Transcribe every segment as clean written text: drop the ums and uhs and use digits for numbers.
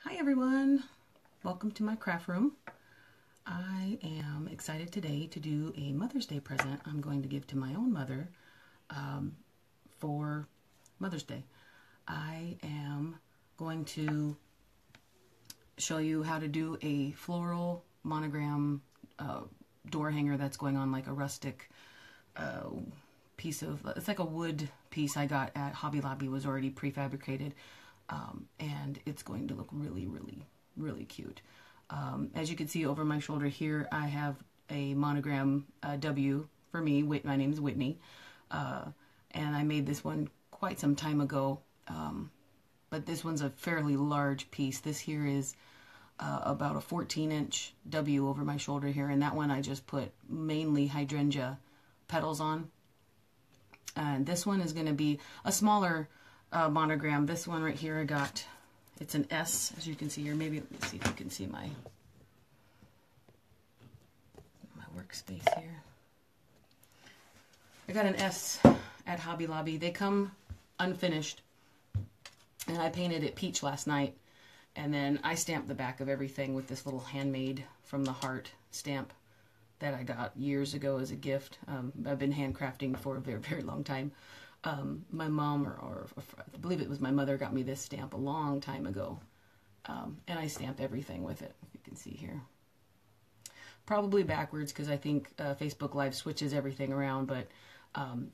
Hi everyone, welcome to my craft room. I am excited today to do a Mother's Day present I'm going to give to my own mother for Mother's Day. I am going to show you how to do a floral monogram door hanger that's going on like a rustic piece of, it's like a wood piece I got at Hobby Lobby, was already prefabricated. And it's going to look really cute. As you can see over my shoulder here, I have a monogram W for me. My name is Whitney, and I made this one quite some time ago, but this one's a fairly large piece. This here is about a 14-inch W over my shoulder here, and that one I just put mainly hydrangea petals on. And this one is going to be a smaller monogram. This one right here I got, it's an S, as you can see here. Maybe let me see if you can see my workspace here. I got an S at Hobby Lobby. They come unfinished, and I painted it peach last night, and then I stamped the back of everything with this little handmade from the heart stamp that I got years ago as a gift. I've been handcrafting for a very long time. My mom, or I believe it was my mother, got me this stamp a long time ago, and I stamp everything with it, if you can see here. Probably backwards, because I think Facebook Live switches everything around, but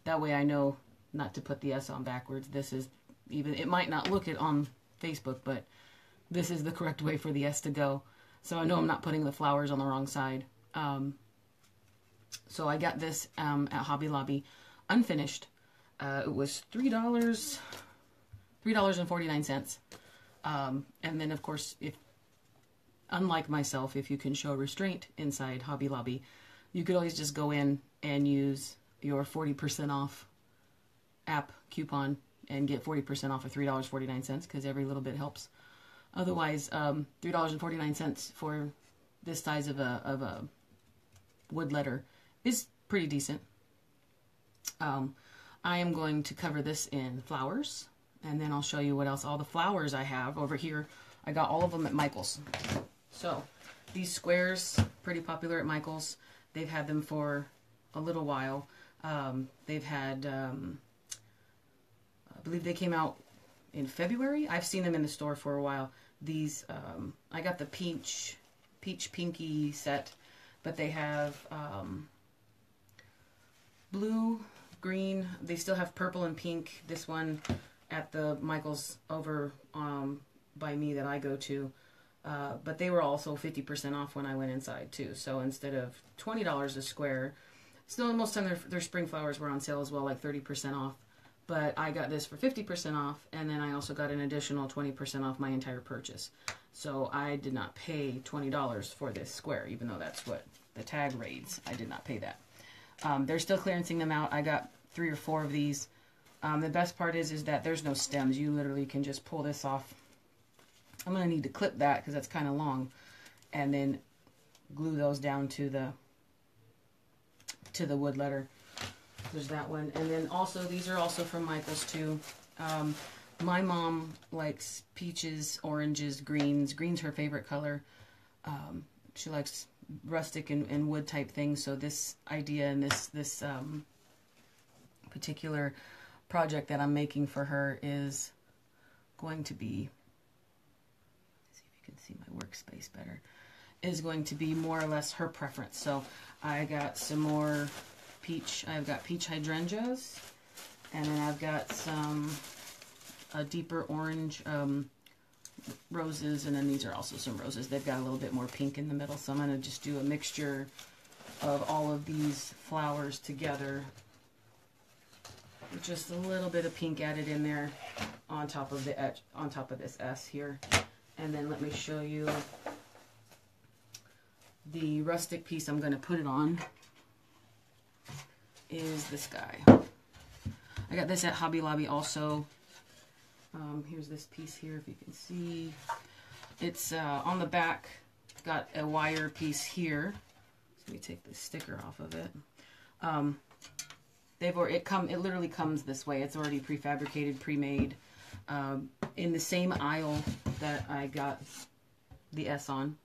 that way I know not to put the S on backwards. This is, even, it might not look it on Facebook, but this is the correct way for the S to go, so I know I'm not putting the flowers on the wrong side. So I got this at Hobby Lobby, unfinished. It was $3.49. And then, of course, if, unlike myself, if you can show restraint inside Hobby Lobby, you could always just go in and use your 40% off app coupon and get 40% off of $3.49, because every little bit helps. Otherwise, $3.49 for this size of a wood letter is pretty decent. I am going to cover this in flowers, and then I'll show you what else. All the flowers I have over here, I got all of them at Michael's. So these squares, pretty popular at Michael's. They've had them for a little while. They've had, I believe they came out in February. I've seen them in the store for a while. These, I got the peach pinky set, but they have blue, green. They still have purple and pink. This one at the Michael's over by me that I go to, but they were also 50% off when I went inside too. So instead of $20 a square, still most of the time their spring flowers were on sale as well, like 30% off. But I got this for 50% off, and then I also got an additional 20% off my entire purchase. So I did not pay $20 for this square, even though that's what the tag reads. I did not pay that. They're still clearancing them out. I got 3 or 4 of these. The best part is that there's no stems. You literally can just pull this off. I'm going to need to clip that because that's kind of long, and then glue those down to the wood letter. There's that one. And then also, these are also from Michael's too. My mom likes peaches, oranges, greens. Green's her favorite color. She likes rustic and wood type things, so this idea and this particular project that I'm making for her is going to be, see if you can see my workspace better, is going to be more or less her preference. So I got some more peach. I've got peach hydrangeas, and then I've got some deeper orange roses, and then these are also some roses. They've got a little bit more pink in the middle, so I'm going to just do a mixture of all of these flowers together with just a little bit of pink added in there on top of the on top of this S here. And then let me show you the rustic piece I'm going to put it on. Is this guy. I got this at Hobby Lobby also. Here's this piece here, if you can see. It's on the back, got a wire piece here. So let me take the sticker off of it. It literally comes this way. It's already prefabricated, pre-made. In the same aisle that I got the S on.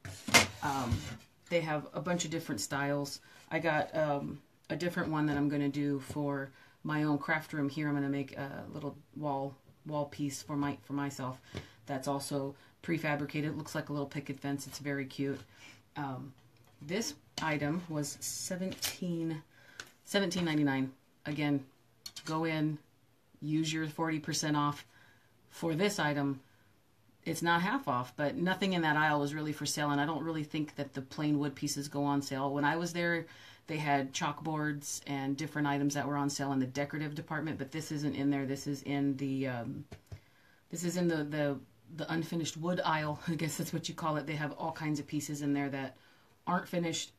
They have a bunch of different styles. I got a different one that I'm going to do for my own craft room here. I'm going to make a little wall piece for myself that's also prefabricated. It looks like a little picket fence. It's very cute. This item was $17.99. Again, go in, use your 40% off for this item. It's not half off, but nothing in that aisle was really for sale, and I don't really think that the plain wood pieces go on sale. When I was there, they had chalkboards and different items that were on sale in the decorative department, but this isn't in there. This is in the the unfinished wood aisle. I guess that's what you call it. They have all kinds of pieces in there that aren't finished.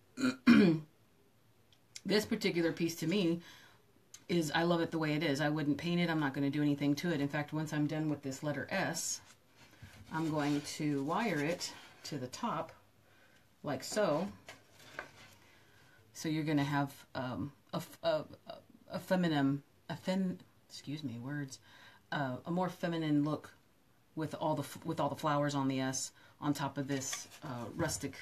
This particular piece to me is, I love it the way it is. I wouldn't paint it. I'm not going to do anything to it. In fact, once I'm done with this letter S, I'm going to wire it to the top like so. So you're going to have a more feminine look with all the flowers on the S on top of this rustic,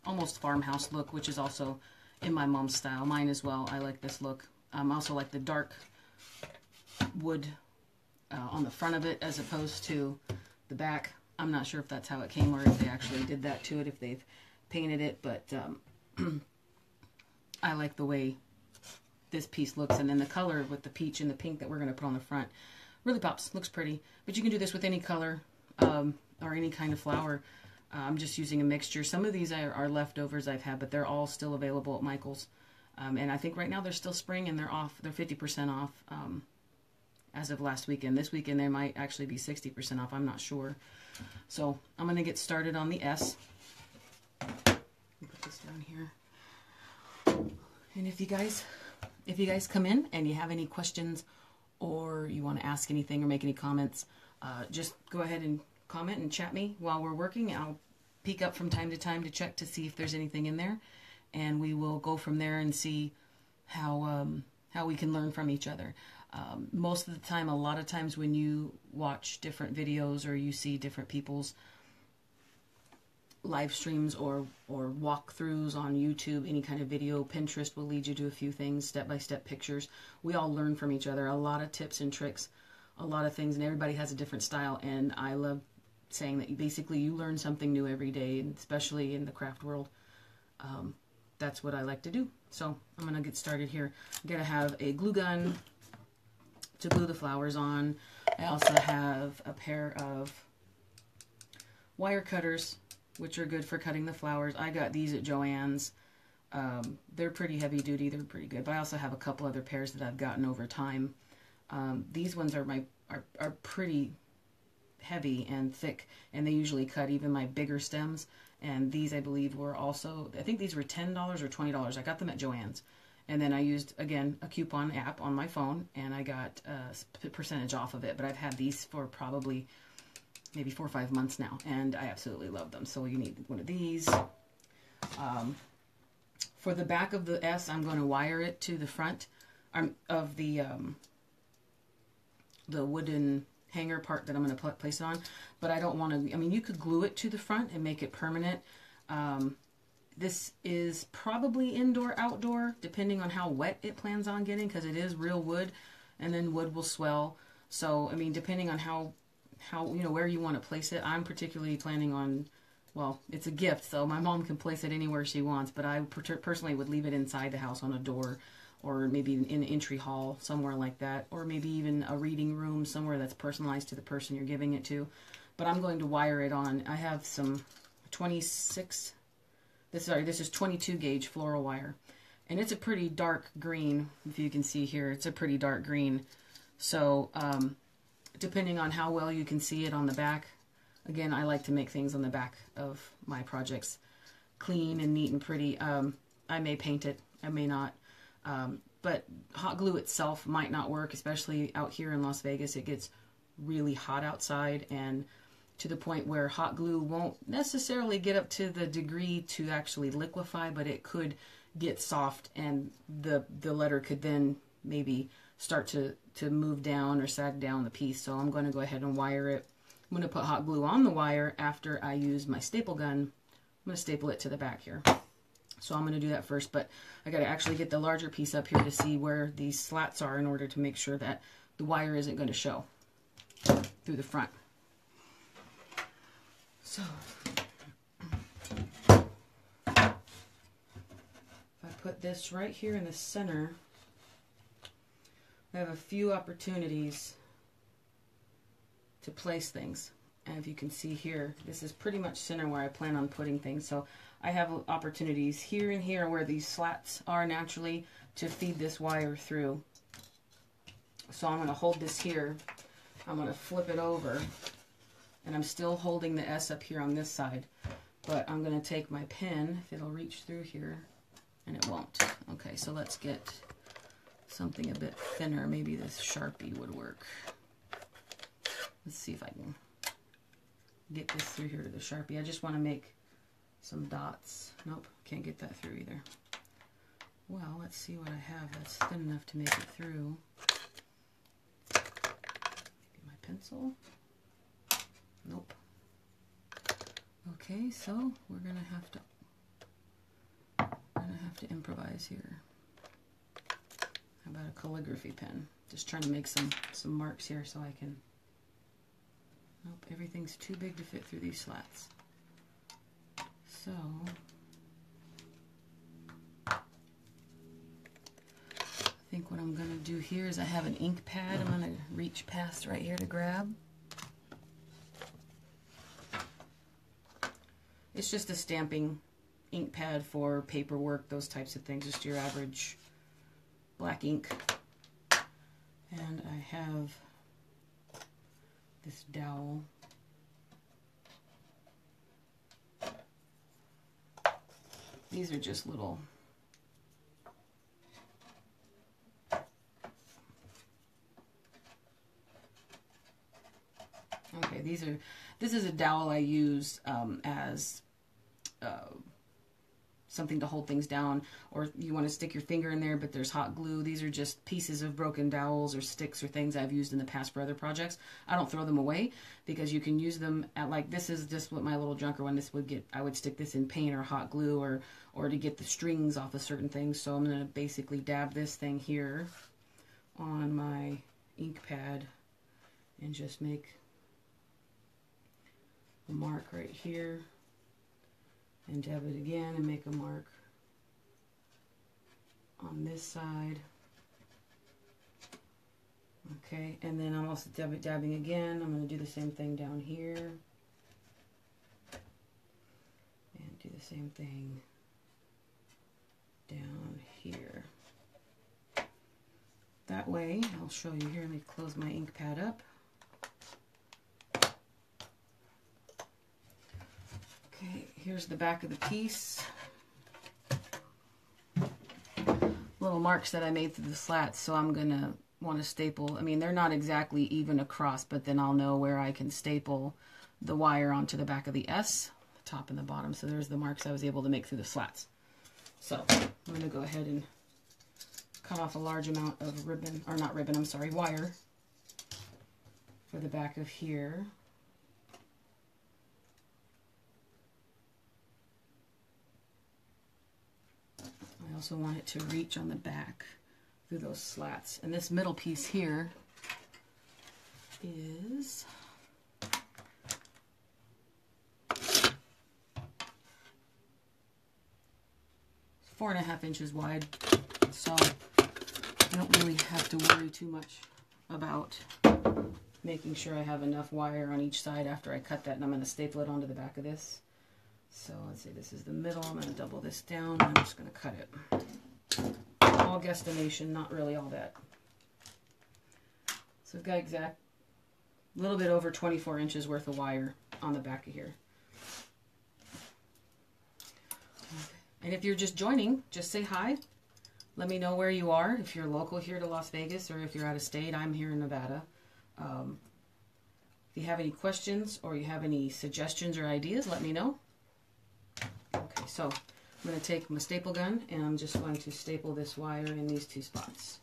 almost farmhouse look, which is also in my mom's style. Mine as well. I like this look. I also like the dark wood on the front of it as opposed to the back. I'm not sure if that's how it came or if they actually did that to it, if they've painted it, but I like the way this piece looks, and then the color with the peach and the pink that we're going to put on the front really pops. Looks pretty, but you can do this with any color or any kind of flower. I'm just using a mixture. Some of these are leftovers I've had, but they're all still available at Michael's. And I think right now they're still spring and they're off. They're 50% off as of last weekend. This weekend they might actually be 60% off. I'm not sure. So I'm going to get started on the S. Put this down here. And if you guys come in and you have any questions or you want to ask anything or make any comments, just go ahead and comment and chat me while we're working. I'll peek up from time to time to check to see if there's anything in there, and we will go from there and see how we can learn from each other. Most of the time, a lot of times when you watch different videos or you see different people's live streams or walkthroughs on YouTube, any kind of video, Pinterest will lead you to a few things, step-by-step pictures. We all learn from each other, a lot of tips and tricks, a lot of things, and everybody has a different style, and I love saying that you learn something new every day, and especially in the craft world. That's what I like to do. So I'm going to get started here. I'm going to have a glue gun to glue the flowers on. I also have a pair of wire cutters, which are good for cutting the flowers. I got these at Joann's. They're pretty heavy duty. They're pretty good. But I also have a couple other pairs that I've gotten over time. These ones are pretty heavy and thick, and they usually cut even my bigger stems. And these, I believe, were also, I think these were $10 or $20. I got them at Joann's. And then I used, again, a coupon app on my phone, and I got a percentage off of it. But I've had these for probably maybe 4 or 5 months now, and I absolutely love them. So you need one of these. For the back of the S, I'm going to wire it to the front of the wooden hanger part that I'm going to place it on, but I don't want to, I mean, you could glue it to the front and make it permanent. This is probably indoor, outdoor, depending on how wet it plans on getting, because it is real wood, and then wood will swell. So, I mean, depending on how where you want to place it. I'm particularly planning on, well, it's a gift, so my mom can place it anywhere she wants, but I personally would leave it inside the house on a door, or maybe in an entry hall, somewhere like that, or maybe even a reading room, somewhere that's personalized to the person you're giving it to. But I'm going to wire it on. I have some 26, this is 22 gauge floral wire, and it's a pretty dark green. If you can see here, it's a pretty dark green. So depending on how well you can see it on the back, again, I like to make things on the back of my projects clean and neat and pretty. I may paint it, I may not. But hot glue itself might not work, especially out here in Las Vegas. It gets really hot outside, and to the point where hot glue won't necessarily get up to the degree to actually liquefy, but it could get soft, and the letter could then maybe start to move down or sag down the piece. So I'm going to go ahead and wire it I'm going to put hot glue on the wire after I use my staple gun. I'm going to staple it to the back here. So I'm going to do that first, but I got to actually get the larger piece up here to see where these slats are in order to make sure that the wire isn't going to show through the front. So if I put this right here in the center, I have a few opportunities to place things. And if you can see here, this is pretty much center where I plan on putting things. So I have opportunities here and here where these slats are naturally to feed this wire through. So I'm going to hold this here. I'm going to flip it over. And I'm still holding the S up here on this side. But I'm going to take my pen, if it'll reach through here, and it won't. Okay, so let's get something a bit thinner. Maybe this Sharpie would work. Let's see if I can get this through here to the Sharpie. I just want to make some dots. Nope, can't get that through either. Well, let's see what I have that's thin enough to make it through. Maybe my pencil. Nope. Okay, so we're gonna have to improvise here. How about a calligraphy pen? Just trying to make some marks here so I can. Nope, everything's too big to fit through these slats. So I think what I'm gonna do here is I have an ink pad. I'm gonna reach past right here to grab. It's just a stamping ink pad for paperwork, those types of things, just your average black ink. And I have this dowel. These are just little this is a dowel I use as something to hold things down, or you want to stick your finger in there but there's hot glue. These are just pieces of broken dowels or sticks or things I've used in the past for other projects. I don't throw them away because you can use them at, like, this is just what my little junker one, this would get, I would stick this in paint or hot glue or to get the strings off of certain things. So I'm going to basically dab this thing here on my ink pad and just make a mark right here. And dab it again and make a mark on this side. Okay, and then I'm also dabbing again. I'm going to do the same thing down here. And do the same thing down here. That way, I'll show you here. Let me close my ink pad up. Okay, here's the back of the piece. Little marks that I made through the slats, so I'm going to want to staple. I mean, they're not exactly even across, but then I'll know where I can staple the wire onto the back of the S, the top and the bottom. So there's the marks I was able to make through the slats. So I'm going to go ahead and cut off a large amount of ribbon, or not ribbon, I'm sorry, wire for the back of here. I also want it to reach on the back through those slats. And this middle piece here is 4.5 inches wide, so I don't really have to worry too much about making sure I have enough wire on each side after I cut that. And I'm going to staple it onto the back of this. So let's say this is the middle. I'm going to double this down and I'm just going to cut it. All guesstimation, not really all that. So I've got a little bit over 24 inches worth of wire on the back of here. And if you're just joining, just say hi. Let me know where you are, if you're local here to Las Vegas or if you're out of state. I'm here in Nevada. If you have any questions or you have any suggestions or ideas, let me know. Okay, so I'm going to take my staple gun and I'm just going to staple this wire in these two spots.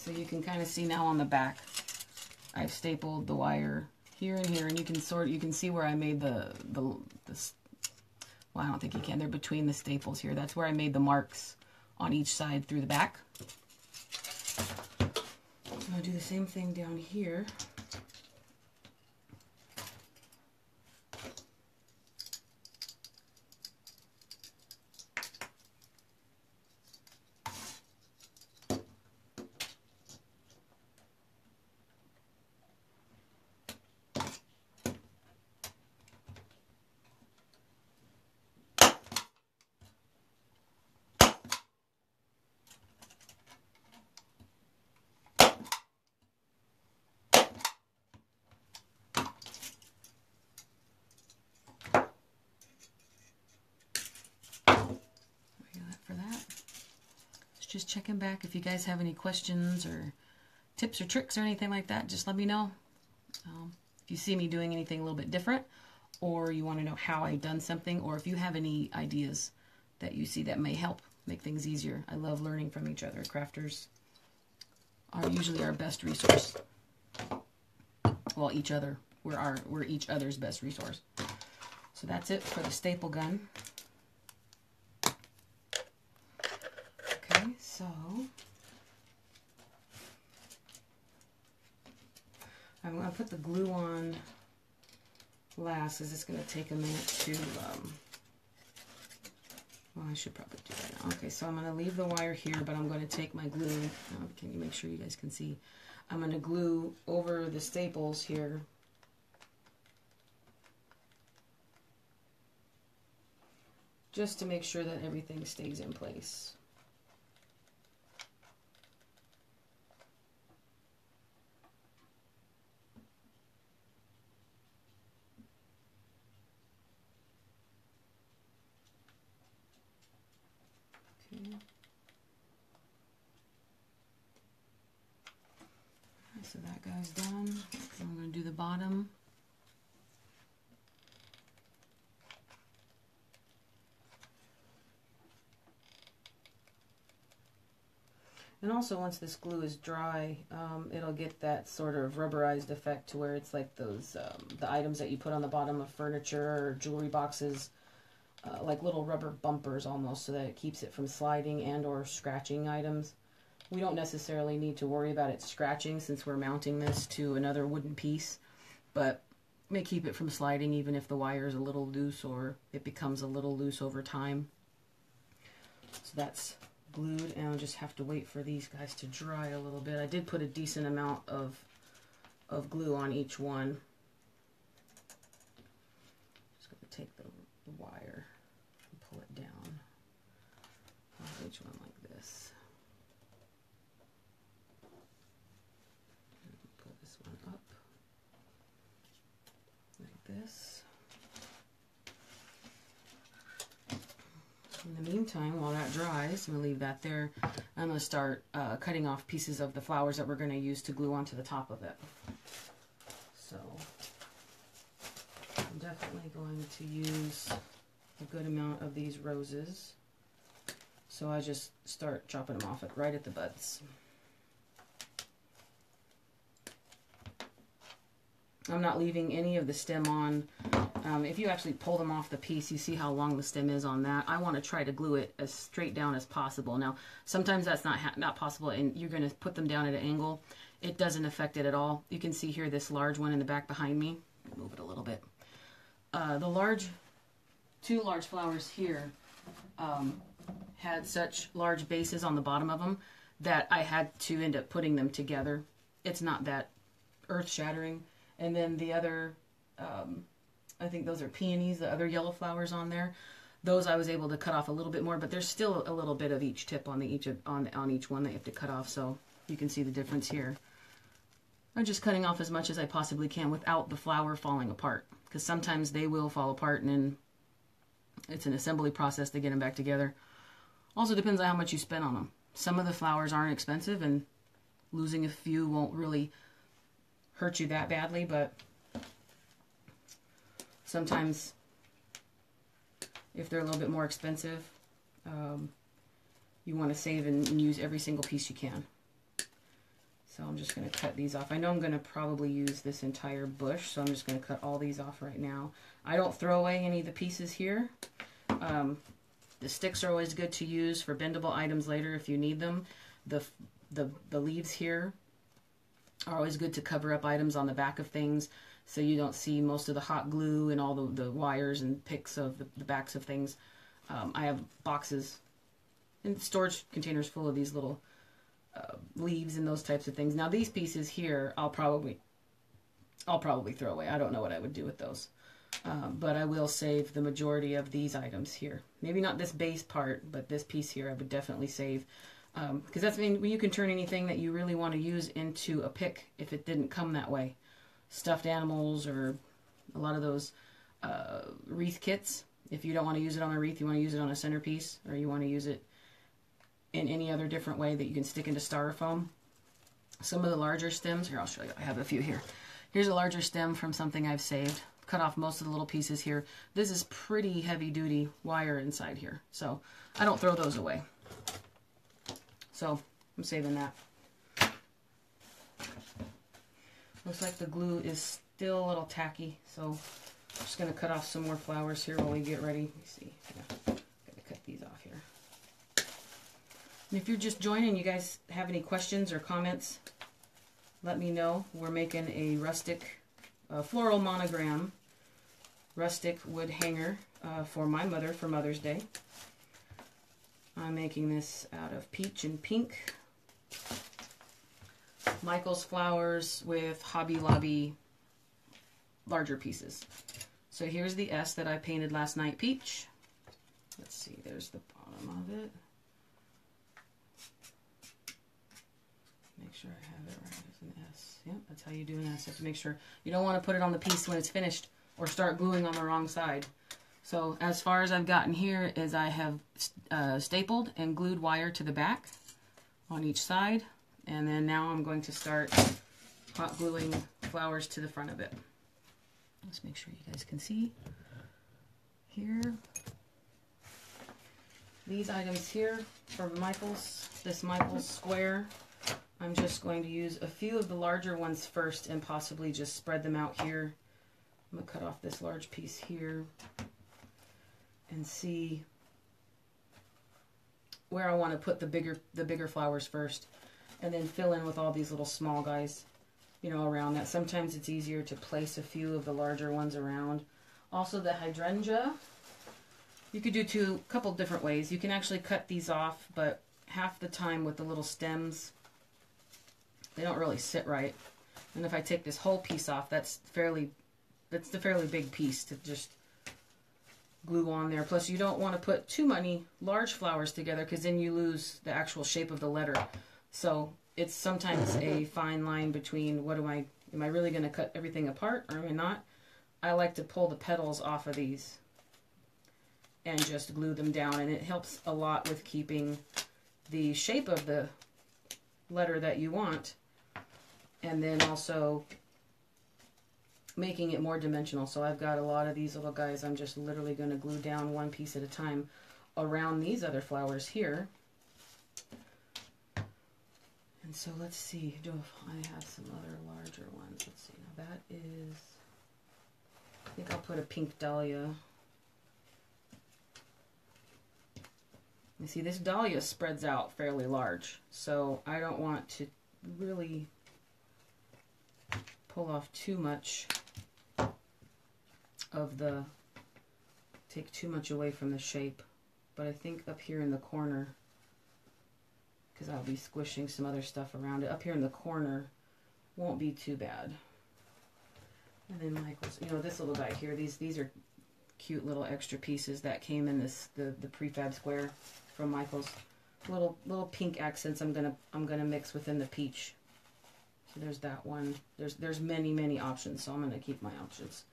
So you can kind of see now on the back, I've stapled the wire here and here, and you can see where I made the well, I don't think you can. They're between the staples here. That's where I made the marks on each side through the back. I'm going to do the same thing down here. Just checking back. If you guys have any questions or tips or tricks or anything like that, just let me know. If you see me doing anything a little bit different, or you want to know how I've done something, or if you have any ideas that you see that may help make things easier. I love learning from each other. Crafters are usually our best resource. Well, each other. We're each other's best resource. So that's it for the staple gun. So, I'm going to put the glue on last, because it's going to take a minute to, well, I should probably do that now. Okay, so I'm going to leave the wire here, but I'm going to take my glue. Can you make sure you guys can see? I'm going to glue over the staples here. Just to make sure that everything stays in place. So that guy's done. I'm going to do the bottom. And also, once this glue is dry, it'll get that sort of rubberized effect to where it's like those the items that you put on the bottom of furniture or jewelry boxes, like little rubber bumpers almost, so that it keeps it from sliding and or scratching items. We don't necessarily need to worry about it scratching since we're mounting this to another wooden piece, but may keep it from sliding even if the wire is a little loose or it becomes a little loose over time. So that's glued, and I'll just have to wait for these guys to dry a little bit. I did put a decent amount of glue on each one. Just going to take the wire and pull it down on each one like this. Pull this one up like this. In the meantime, while that dries, I'm going to leave that there. I'm going to start cutting off pieces of the flowers that we're going to use to glue onto the top of it. So, I'm definitely going to use a good amount of these roses. So I just start chopping them off right at the buds. I'm not leaving any of the stem on. If you actually pull them off the piece, you see how long the stem is on that. I want to try to glue it as straight down as possible. Now, sometimes that's not possible, and you're going to put them down at an angle. It doesn't affect it at all. You can see here this large one in the back behind me. Move it a little bit. The two large flowers here had such large bases on the bottom of them that I had to end up putting them together. It's not that earth-shattering. And then the other, I think those are peonies, the other yellow flowers on there. Those I was able to cut off a little bit more, but there's still a little bit of each tip on each one that you have to cut off, so you can see the difference here. I'm just cutting off as much as I possibly can without the flower falling apart, because sometimes they will fall apart, and then it's an assembly process to get them back together. Also depends on how much you spend on them. Some of the flowers aren't expensive, and losing a few won't really hurt you that badly, but sometimes if they're a little bit more expensive, you want to save and use every single piece you can. So I'm just going to cut these off. I know I'm going to probably use this entire bush, so I'm just going to cut all these off right now. I don't throw away any of the pieces here. The sticks are always good to use for bendable items later if you need them. The leaves here are always good to cover up items on the back of things so you don't see most of the hot glue and all the wires and picks of the backs of things. I have boxes and storage containers full of these little leaves and those types of things. Now these pieces here I'll probably throw away. I don't know what I would do with those. But I will save the majority of these items here. Maybe not this base part, but this piece here I would definitely save. Because that's when you can turn anything that you really want to use into a pick if it didn't come that way. Stuffed animals or a lot of those wreath kits. If you don't want to use it on a wreath, you want to use it on a centerpiece, or you want to use it in any other different way that you can stick into styrofoam. Some of the larger stems, here I'll show you, I have a few here. Here's a larger stem from something I've saved. Cut off most of the little pieces here. This is pretty heavy duty wire inside here, so I don't throw those away. So I'm saving that. Looks like the glue is still a little tacky, so I'm just going to cut off some more flowers here while we get ready. Let me see. Yeah, gotta cut these off here. And if you're just joining, you guys have any questions or comments, let me know. We're making a rustic floral monogram rustic wood hanger for my mother for Mother's Day. I'm making this out of peach and pink. Michael's flowers with Hobby Lobby larger pieces. So here's the S that I painted last night, peach. Let's see, there's the bottom of it. Make sure I have it right as an S. Yep, that's how you do an S. You have to make sure you don't want to put it on the piece when it's finished or start gluing on the wrong side. So as far as I've gotten here is I have stapled and glued wire to the back on each side, and then now I'm going to start hot gluing flowers to the front of it. Let's make sure you guys can see here. These items here for Michael's, this Michael's square, I'm just going to use a few of the larger ones first and possibly just spread them out here. I'm going to cut off this large piece here and see where I want to put the bigger flowers first, and then fill in with all these little small guys, you know, around that. Sometimes it's easier to place a few of the larger ones around. Also the hydrangea, you could do a couple different ways. You can actually cut these off, but half the time with the little stems, they don't really sit right. And if I take this whole piece off, that's the fairly big piece to just glue on there. Plus you don't want to put too many large flowers together because then you lose the actual shape of the letter. So it's sometimes a fine line between am I really going to cut everything apart or am I not? I like to pull the petals off of these and just glue them down, and it helps a lot with keeping the shape of the letter that you want, and then also making it more dimensional. So I've got a lot of these little guys. I'm just literally going to glue down one piece at a time around these other flowers here. And so let's see, I have some other larger ones. Let's see, now that is, I think I'll put a pink dahlia. You see, this dahlia spreads out fairly large, so I don't want to really pull off too much of take too much away from the shape. But I think up here in the corner, because I'll be squishing some other stuff around it, up here in the corner won't be too bad. And then Michael's, you know, this little guy here, these are cute little extra pieces that came in the prefab square from Michael's. Little pink accents I'm gonna mix within the peach. So there's that one. There's many options, so I'm gonna keep my options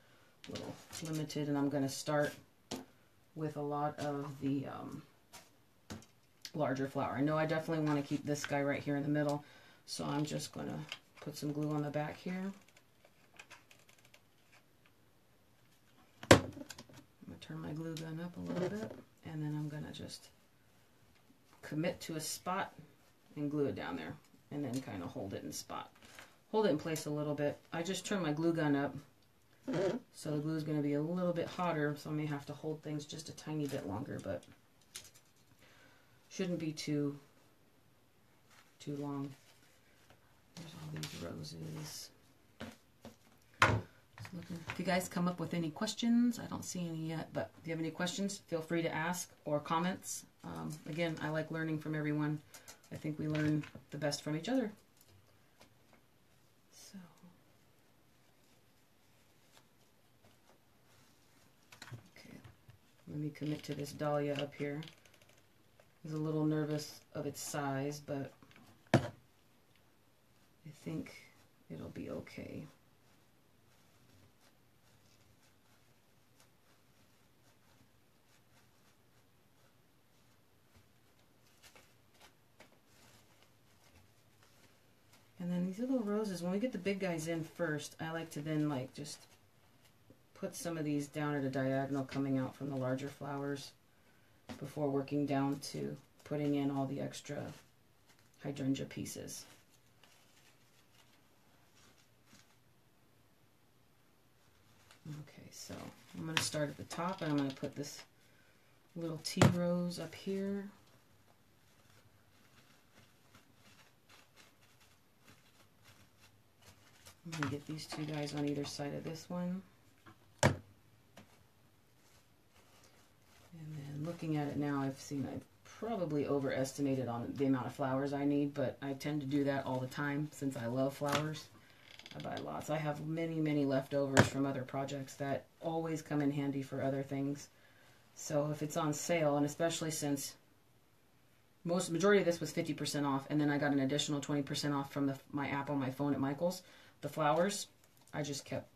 a little limited, and I'm gonna start with a lot of the larger flower. I know I definitely want to keep this guy right here in the middle, so I'm just gonna put some glue on the back here. I'm gonna turn my glue gun up a little bit, and then I'm gonna just commit to a spot and glue it down there. and then kind of hold it in place a little bit. I just turned my glue gun up, so the glue is going to be a little bit hotter, so I may have to hold things just a tiny bit longer, but shouldn't be too long. There's all these roses. If you guys come up with any questions, I don't see any yet, but if you have any questions, feel free to ask, or comments. Again, I like learning from everyone. I think we learn the best from each other. So, okay, let me commit to this Dahlia up here. I was a little nervous of its size, but I think it'll be okay. And then these little roses, when we get the big guys in first, I like to then like just put some of these down at a diagonal coming out from the larger flowers before working down to putting in all the extra hydrangea pieces. Okay, so I'm going to start at the top, and I'm going to put this little tea rose up here. I'm going to get these two guys on either side of this one. And then looking at it now, I've probably overestimated on the amount of flowers I need, but I tend to do that all the time since I love flowers. I buy lots. I have many, many leftovers from other projects that always come in handy for other things. So if it's on sale, and especially since majority of this was 50% off, and then I got an additional 20% off from my app on my phone at Michael's, the flowers, I just kept,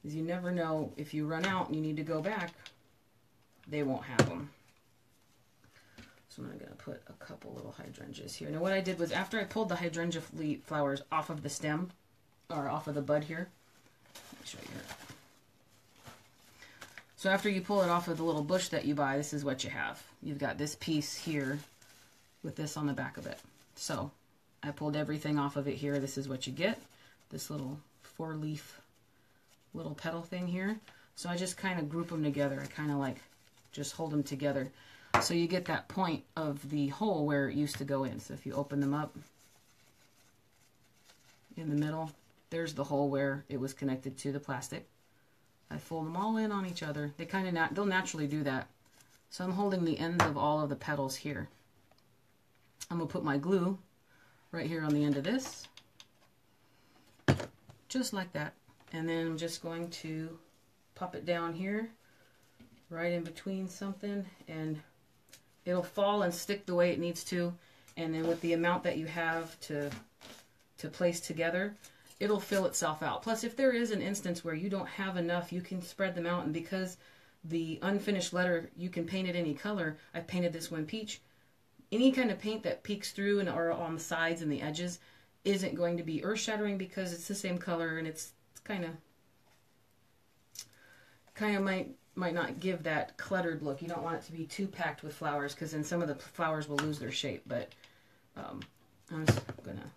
because you never know, if you run out and you need to go back, they won't have them. So I'm going to put a couple little hydrangeas here. Now what I did was, after I pulled the hydrangea flowers off of the stem, or off of the bud here, let me show you here. So after you pull it off of the little bush that you buy, this is what you have. You've got this piece here with this on the back of it. So I pulled everything off of it here. This is what you get. This little 4-leaf little petal thing here. So I just kind of group them together. I kind of like just hold them together. So you get that point of the hole where it used to go in. So if you open them up in the middle, there's the hole where it was connected to the plastic. I fold them all in on each other. They kind of they'll naturally do that. So I'm holding the ends of all of the petals here. I'm going to put my glue right here on the end of this, just like that. And then I'm just going to pop it down here, right in between something, and it'll fall and stick the way it needs to. And then with the amount that you have to place together, it'll fill itself out. Plus, if there is an instance where you don't have enough, you can spread them out. And because the unfinished letter, you can paint it any color. I painted this one peach. Any kind of paint that peeks through or on the sides and the edges isn't going to be earth-shattering because it's the same color, and it's kind of might not give that cluttered look. You don't want it to be too packed with flowers, because then some of the flowers will lose their shape. But I'm just gonna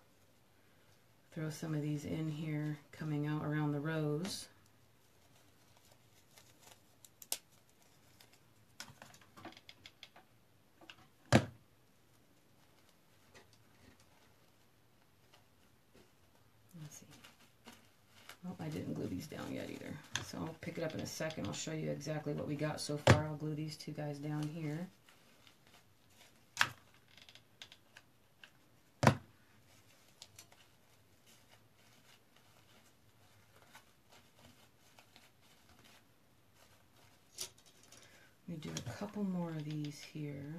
throw some of these in here, coming out around the rose. Oh, I didn't glue these down yet either. So I'll pick it up in a second. I'll show you exactly what we got so far. I'll glue these two guys down here. Let me do a couple more of these here.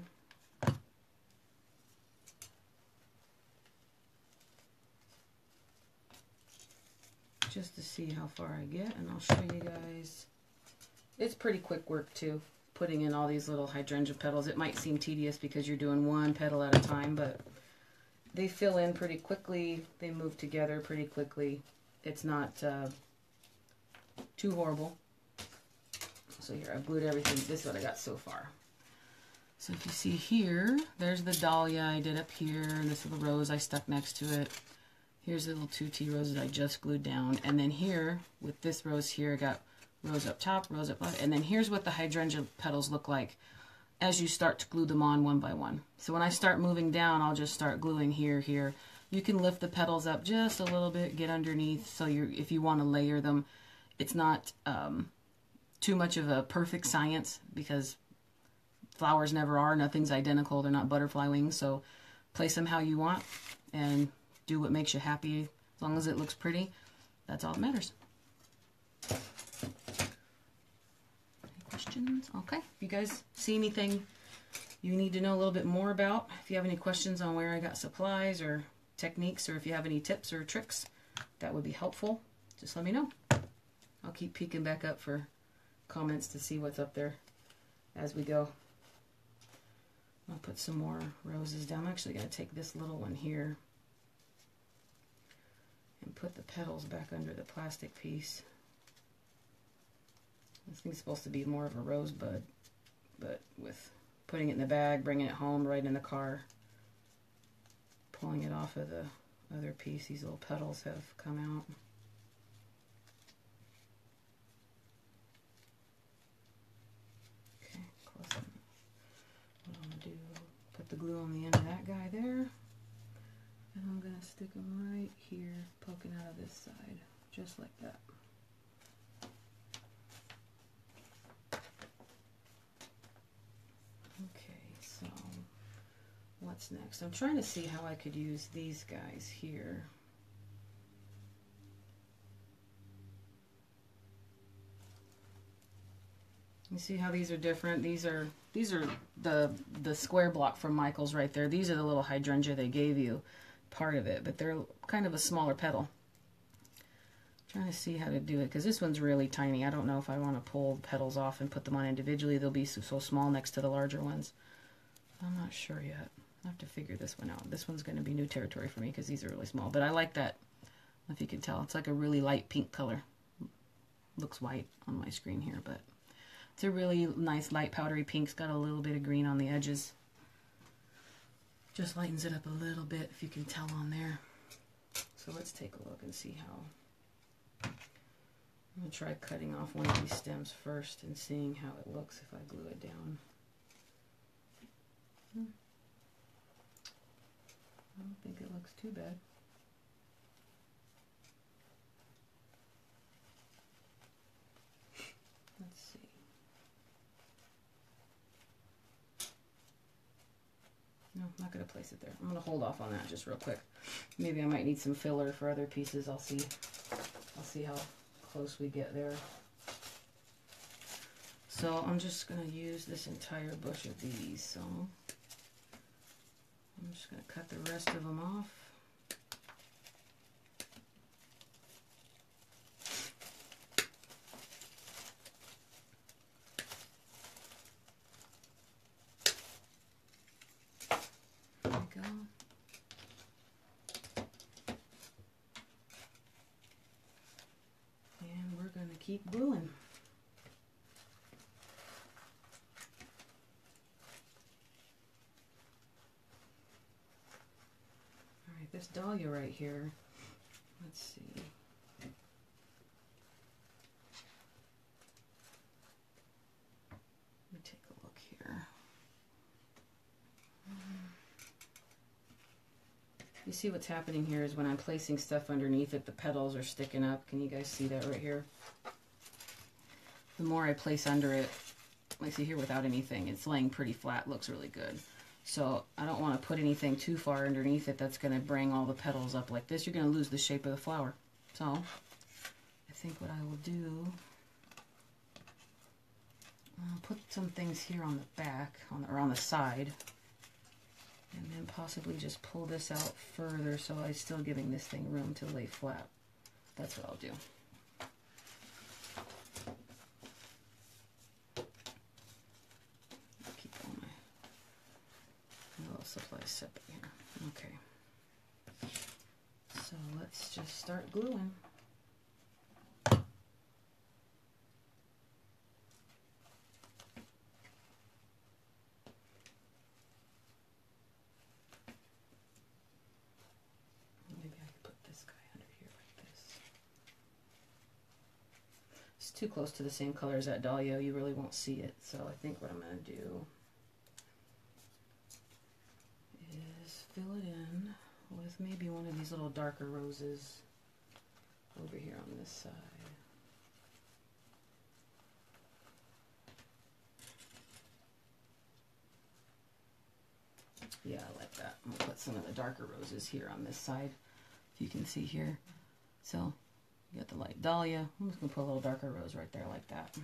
Just to see how far I get, and I'll show you guys. It's pretty quick work too, putting in all these little hydrangea petals. It might seem tedious because you're doing one petal at a time, but they fill in pretty quickly. They move together pretty quickly. It's not too horrible. So here, I've glued everything. This is what I got so far. So if you see here, there's the Dahlia I did up here, and this little rose I stuck next to it. Here's the little 2 tea roses I just glued down. And then here, with this rose here, I got rose up top, rose up bottom. And then here's what the hydrangea petals look like as you start to glue them on one by one. So when I start moving down, I'll just start gluing here, here. You can lift the petals up just a little bit, get underneath, so if you want to layer them, it's not too much of a perfect science, because flowers never are. Nothing's identical. They're not butterfly wings. So place them how you want and do what makes you happy. As long as it looks pretty, that's all that matters. Any questions? Okay. If you guys see anything you need to know a little bit more about, if you have any questions on where I got supplies or techniques, or if you have any tips or tricks that would be helpful, just let me know. I'll keep peeking back up for comments to see what's up there as we go. I'll put some more roses down. I'm actually going to take this little one here and put the petals back under the plastic piece. This thing's supposed to be more of a rosebud, but with putting it in the bag, bringing it home, right in the car, pulling it off of the other piece, these little petals have come out. Okay, close them. What I'm going to do, put the glue on the end of that guy there, and I'm going to stick them right here, poking out of this side, just like that. Okay, so what's next? I'm trying to see how I could use these guys here. You see how these are different? These are the square block from Michael's right there. These are the little hydrangea they gave you, part of it, but they're kind of a smaller petal. Trying to see how to do it, because this one's really tiny. I don't know if I want to pull petals off and put them on individually. They'll be so small next to the larger ones. I'm not sure yet. I have to figure this one out. This one's going to be new territory for me because these are really small. But I like that, if you can tell. It's like a really light pink color. Looks white on my screen here, but it's a really nice light powdery pink. It's got a little bit of green on the edges. Just lightens it up a little bit, if you can tell on there. So let's take a look and see how. I'm going to try cutting off one of these stems first and seeing how it looks if I glue it down. I don't think it looks too bad. Let's see. No, I'm not going to place it there. I'm going to hold off on that just real quick. Maybe I might need some filler for other pieces. I'll see how close we get there. So I'm just going to use this entire bush of these. So I'm just going to cut the rest of them off. There we go. And we're going to keep gluing. This Dahlia right here, let's see. Let me take a look here. You see what's happening here is when I'm placing stuff underneath it, the petals are sticking up. Can you guys see that right here? The more I place under it, like see here without anything, it's laying pretty flat, looks really good. So I don't want to put anything too far underneath it that's going to bring all the petals up like this. You're going to lose the shape of the flower. So I think what I will do, I'll put some things here on the back, or on the side, and then possibly just pull this out further so I'm still giving this thing room to lay flat. That's what I'll do. Supplies separate here. Okay. So let's just start gluing. it's too close to the same color as that Dahlia. You really won't see it. So I think what I'm going to do is fill it in with maybe one of these little darker roses over here on this side. Yeah, I like that. I'm gonna put some of the darker roses here on this side, if you can see here. So you got the light Dahlia. I'm just gonna put a little darker rose right there like that.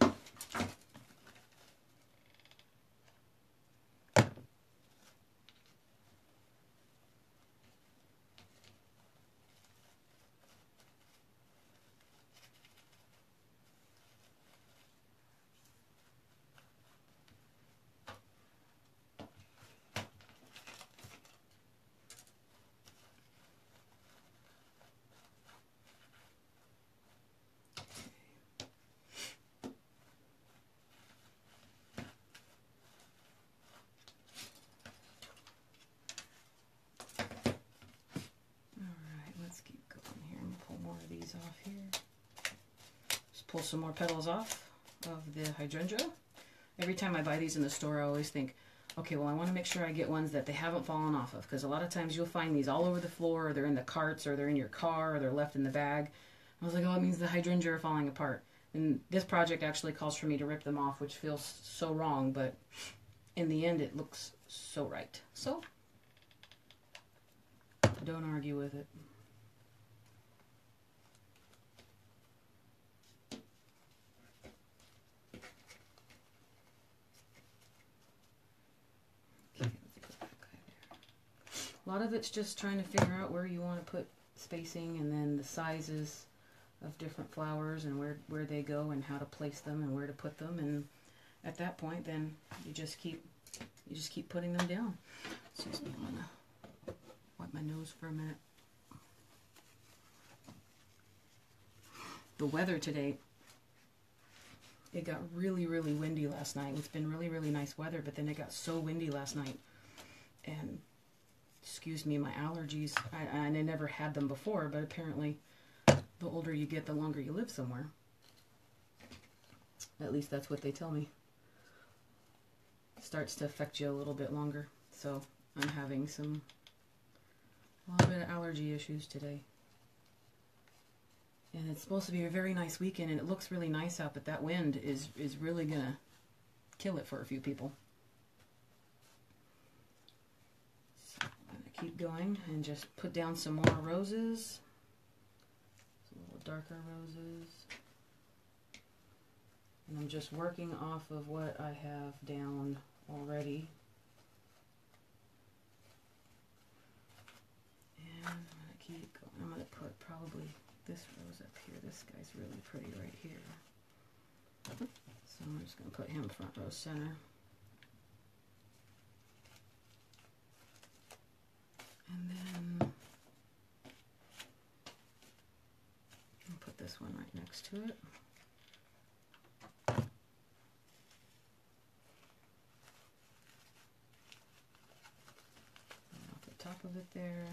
Off here. Just pull some more petals off of the hydrangea. Every time I buy these in the store, I always think, okay, well, I want to make sure I get ones that they haven't fallen off of, because a lot of times you'll find these all over the floor, or they're in the carts, or they're in your car, or they're left in the bag. I was like, oh, it means the hydrangea are falling apart. And this project actually calls for me to rip them off, which feels so wrong, but in the end, it looks so right. So, don't argue with it. A lot of it's just trying to figure out where you want to put spacing, and then the sizes of different flowers, and where they go, and how to place them, and where to put them. And at that point, then you just keep putting them down. Excuse me, I'm gonna wipe my nose for a minute. The weather today, it got really, really windy last night. It's been really, really nice weather, but then it got so windy last night, and excuse me, my allergies, I never had them before, but apparently the older you get, the longer you live somewhere. At least that's what they tell me. It starts to affect you a little bit longer. So I'm having a little bit of allergy issues today. And it's supposed to be a very nice weekend, and it looks really nice out, but that wind is really going to kill it for a few people. Keep going and just put down some more roses, some little darker roses, and I'm just working off of what I have down already. And I'm going to keep going. I'm going to put probably this rose up here. This guy's really pretty right here. So I'm just going to put him front row center. And then I'll put this one right next to it. And off the top of it there.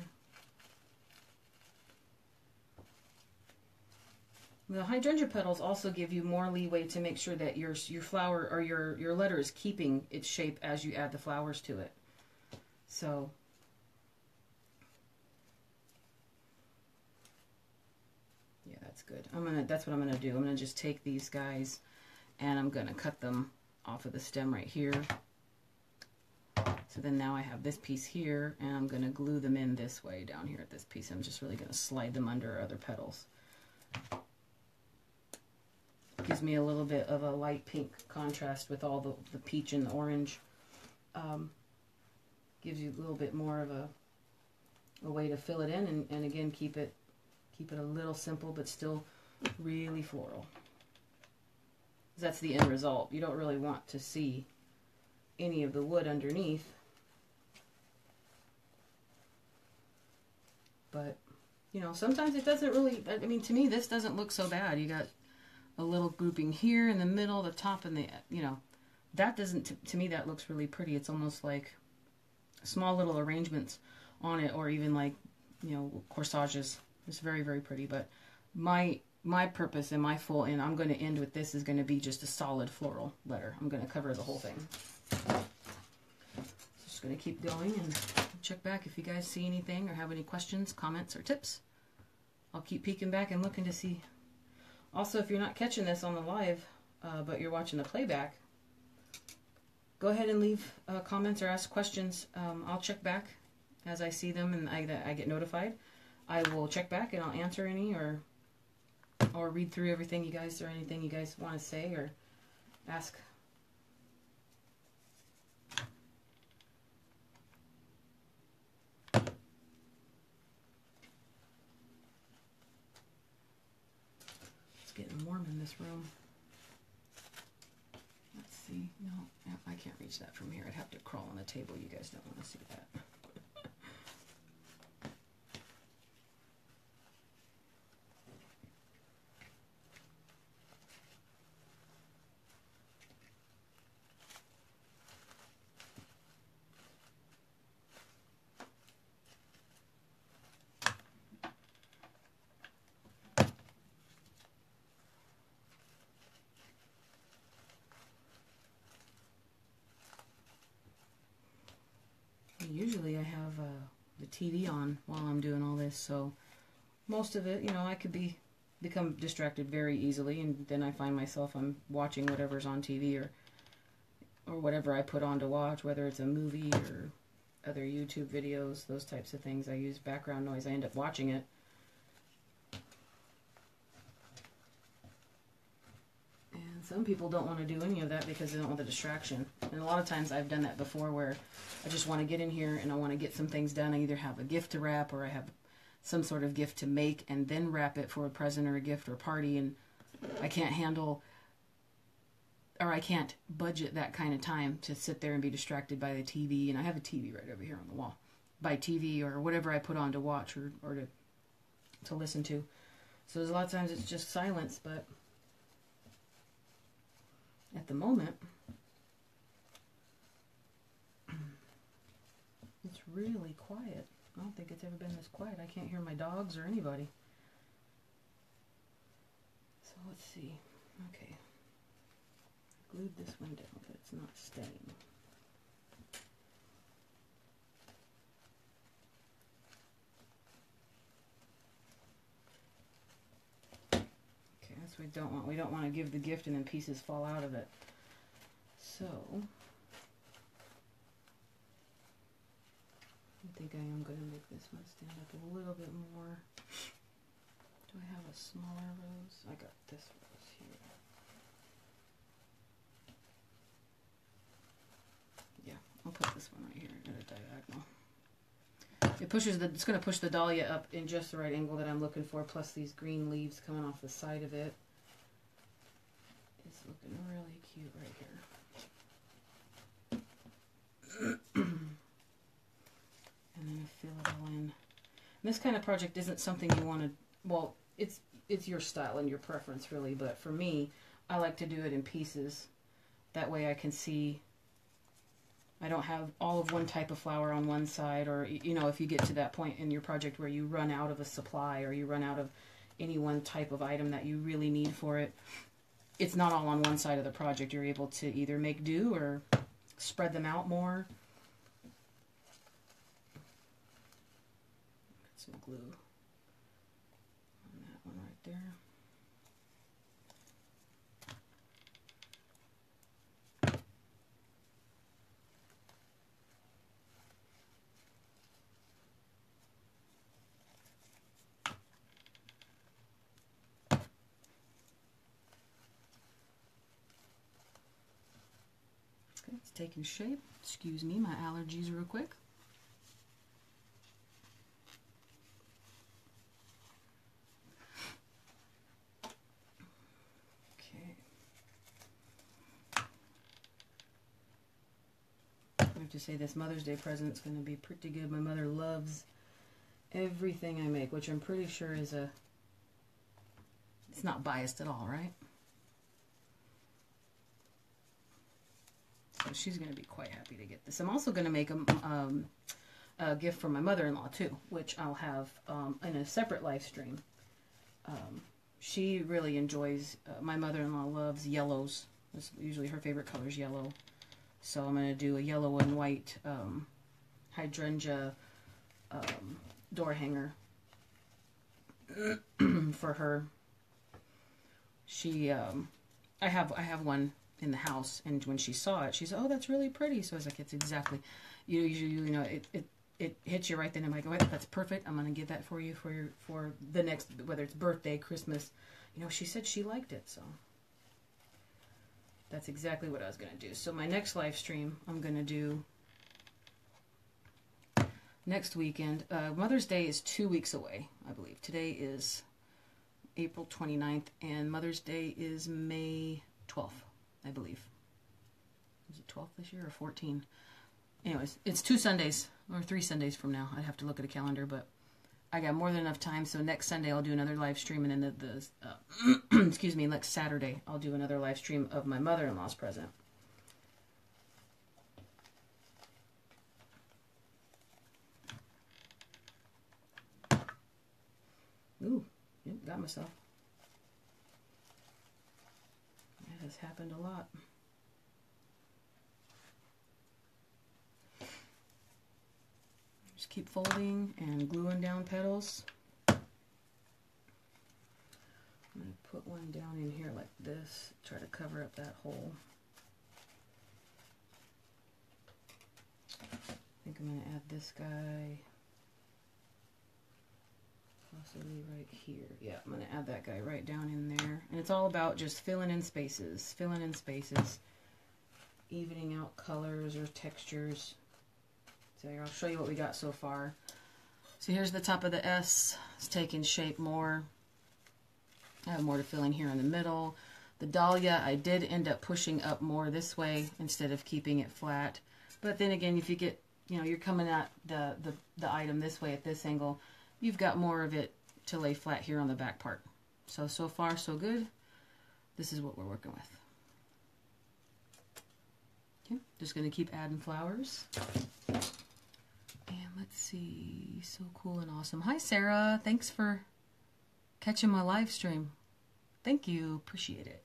The hydrangea petals also give you more leeway to make sure that your flower or your letter is keeping its shape as you add the flowers to it. So that's good. That's what I'm gonna do. I'm gonna just take these guys and I'm gonna cut them off of the stem right here. So then now I have this piece here, and I'm gonna glue them in this way down here at this piece. I'm just really gonna slide them under other petals. Gives me a little bit of a light pink contrast with all the peach and the orange. Gives you a little bit more of a way to fill it in, and again keep it a little simple, but still really floral. That's the end result. You don't really want to see any of the wood underneath. But, you know, sometimes it doesn't really, I mean, to me, this doesn't look so bad. You got a little grouping here in the middle, the top, and the, you know, that doesn't, to me, that looks really pretty. It's almost like small little arrangements on it, or even like, you know, corsages. It's very, very pretty, but my my purpose and my full, and I'm going to end with this, is going to be just a solid floral letter. I'm going to cover the whole thing. Just going to keep going and check back if you guys see anything or have any questions, comments, or tips. I'll keep peeking back and looking to see. Also, if you're not catching this on the live, but you're watching the playback, go ahead and leave comments or ask questions. I'll check back as I see them and I get notified. I will check back and I'll answer any or read through everything you guys, or anything you guys want to say or ask. It's getting warm in this room. Let's see. No, I can't reach that from here. I'd have to crawl on the table. You guys don't want to see that. Usually I have the TV on while I'm doing all this, so most of it, you know, I could become distracted very easily, and then I find myself I'm watching whatever's on TV or whatever I put on to watch, whether it's a movie or other YouTube videos, those types of things. I use background noise. I end up watching it. Some people don't want to do any of that because they don't want the distraction. And a lot of times I've done that before where I just want to get in here and I want to get some things done. I either have a gift to wrap or I have some sort of gift to make and then wrap it for a present or a gift or a party. And I can't handle, or I can't budget that kind of time to sit there and be distracted by the TV. And I have a TV right over here on the wall. By TV or whatever I put on to watch or to listen to. So there's a lot of times it's just silence, but at the moment, it's really quiet. I don't think it's ever been this quiet. I can't hear my dogs or anybody. So let's see. Okay. I glued this one down, but it's not staying. We don't want. We don't want to give the gift and then pieces fall out of it. So I think I am going to make this one stand up a little bit more. Do I have a smaller rose? I got this rose here. Yeah, I'll put this one right here at a diagonal. It pushes it's going to push the dahlia up in just the right angle that I'm looking for, plus these green leaves coming off the side of it. It's looking really cute right here. And then I fill it all in. And this kind of project isn't something you want to, well, it's your style and your preference really, but for me, I like to do it in pieces. That way I can see, I don't have all of one type of flower on one side, or, you know, if you get to that point in your project where you run out of a supply or you run out of any one type of item that you really need for it, it's not all on one side of the project. You're able to either make do or spread them out more. Get some glue on that one right there. It's taking shape. Excuse me, my allergies real quick. Okay. I have to say this Mother's Day present is going to be pretty good. My mother loves everything I make, which I'm pretty sure is it's not biased at all, right? So she's going to be quite happy to get this. I'm also going to make a gift for my mother-in-law too, which I'll have in a separate live stream. she really enjoys, my mother-in-law loves yellows. That's usually her favorite color is yellow. So I'm going to do a yellow and white hydrangea door hanger for her. She, I have one in the house, and when she saw it, she said, "Oh, that's really pretty." So I was like, "It's exactly, you know, it hits you right then." I'm like, "Oh, that's perfect. I'm gonna get that for you for the next, whether it's birthday, Christmas." You know, she said she liked it, so that's exactly what I was gonna do. So my next live stream, I'm gonna do next weekend. Mother's Day is 2 weeks away, I believe. Today is April 29th, and Mother's Day is May 12th, I believe. Is it 12th this year or 14? Anyways, it's 2 Sundays or 3 Sundays from now. I'd have to look at a calendar, but I got more than enough time. So next Sunday I'll do another live stream, and then excuse me, next Saturday I'll do another live stream of my mother-in-law's present. Ooh, yep, got myself. That has happened a lot. Just keep folding and gluing down petals. I'm going to put one down in here like this, try to cover up that hole. I think I'm going to add this guy possibly right here. Yeah, I'm going to add that guy right down in there. And it's all about just filling in spaces, evening out colors or textures. So here, I'll show you what we got so far. So here's the top of the S. It's taking shape more. I have more to fill in here in the middle. The Dahlia, I did end up pushing up more this way instead of keeping it flat. But then again, if you get, you know, you're coming at the item this way at this angle, you've got more of it to lay flat here on the back part. So far, so good. This is what we're working with. Okay, just going to keep adding flowers. And let's see, so cool and awesome. Hi, Sarah. Thanks for catching my live stream. Thank you. Appreciate it.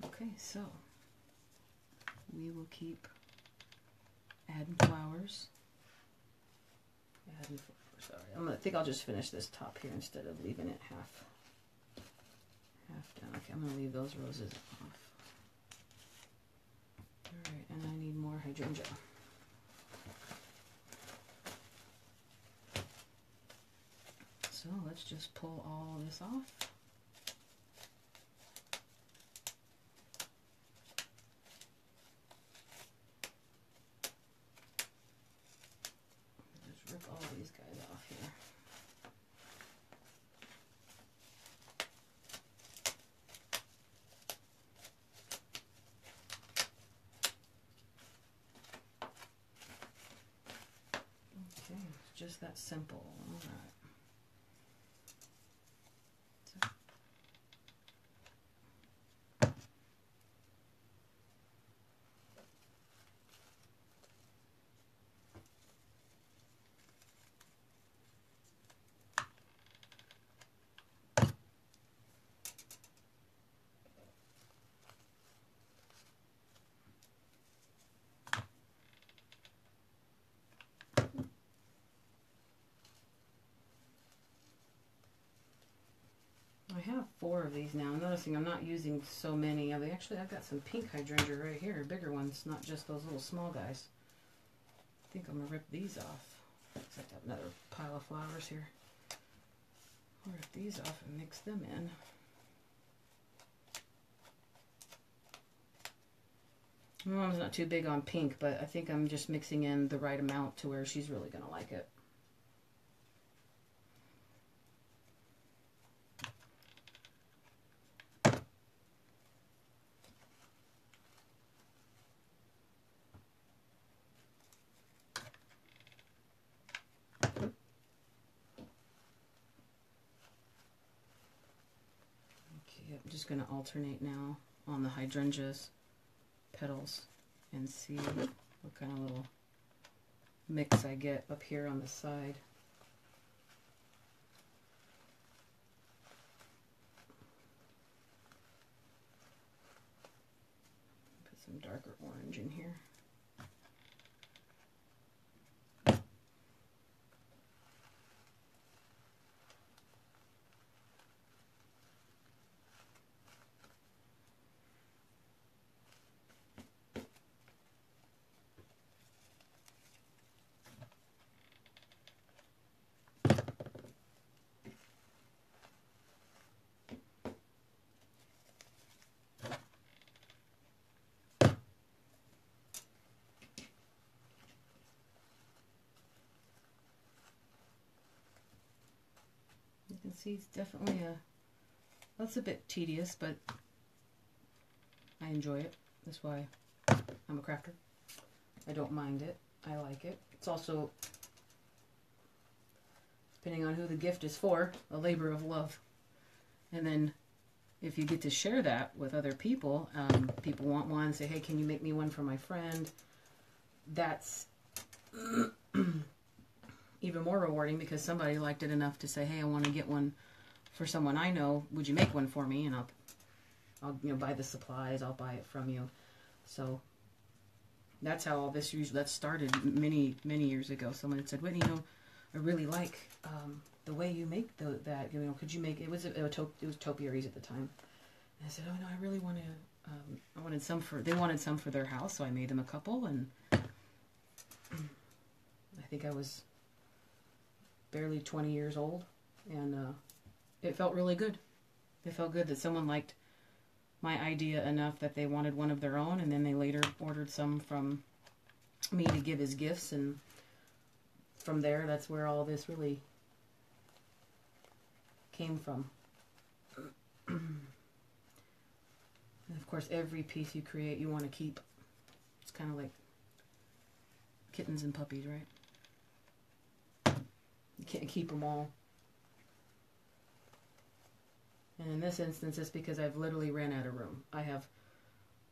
Okay, so we will keep adding flowers. Sorry, I think I'll just finish this top here instead of leaving it half down. Okay, I'm going to leave those roses off. Alright, and I need more hydrangea. So let's just pull all this off. Just rip all these guys off here. Just that simple. All right. I have 4 of these now. I'm noticing I'm not using so many. I've got some pink hydrangea right here, bigger ones, not just those little small guys. I think I'm going to rip these off. Looks like I have another pile of flowers here. I'll rip these off and mix them in. My mom's not too big on pink, but I think I'm just mixing in the right amount to where she's really going to like it. I'm just going to alternate now on the hydrangeas petals and see what kind of little mix I get up here on the side. Put some darker orange in here. You can see it's definitely that's a bit tedious, but I enjoy it. That's why I'm a crafter. I don't mind it. I like it. It's also, depending on who the gift is for, a labor of love. And then if you get to share that with other people, people want one, say, hey, can you make me one for my friend? That's even more rewarding because somebody liked it enough to say, hey, I want to get one for someone I know. Would you make one for me? And I'll buy the supplies. I'll buy it from you. So that's how all this that started many years ago. Someone had said, Whitney, I really like the way you make that. Could you make it? Was topiaries at the time. And I said, oh no, I really want to. I wanted some for. They wanted some for their house, so I made them a couple, and I think I was barely 20 years old, and it felt really good. It felt good that someone liked my idea enough that they wanted one of their own, and then they later ordered some from me to give as gifts, and from there, that's where all this really came from. And of course, every piece you create, you want to keep. It's kind of like kittens and puppies, right? You can't keep them all. And in this instance, it's because I've literally ran out of room. I have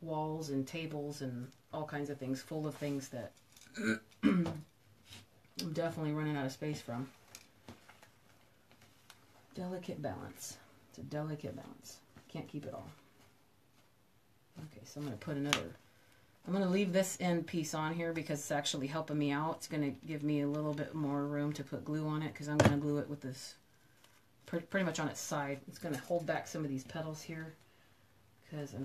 walls and tables and all kinds of things full of things that I'm definitely running out of space from. Delicate balance. It's a delicate balance. Can't keep it all. Okay, so I'm going to put I'm going to leave this end piece on here because it's actually helping me out. It's going to give me a little bit more room to put glue on it because I'm going to glue it with this pretty much on its side. It's going to hold back some of these petals here because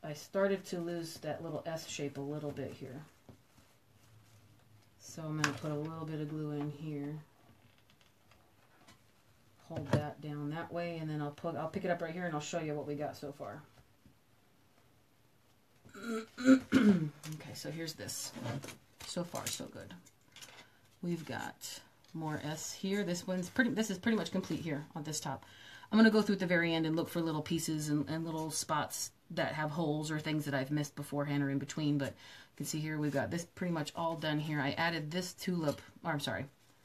I started to lose that little S shape a little bit here. So I'm going to put a little bit of glue in here. Hold that down that way, and then I'll pick it up right here and I'll show you what we got so far. Okay, so here's this. So far, so good. We've got more S here. This is pretty much complete here on this top. I'm going to go through at the very end and look for little pieces and little spots that have holes or things that I've missed beforehand or in between, but you can see here we've got this pretty much all done here. I added this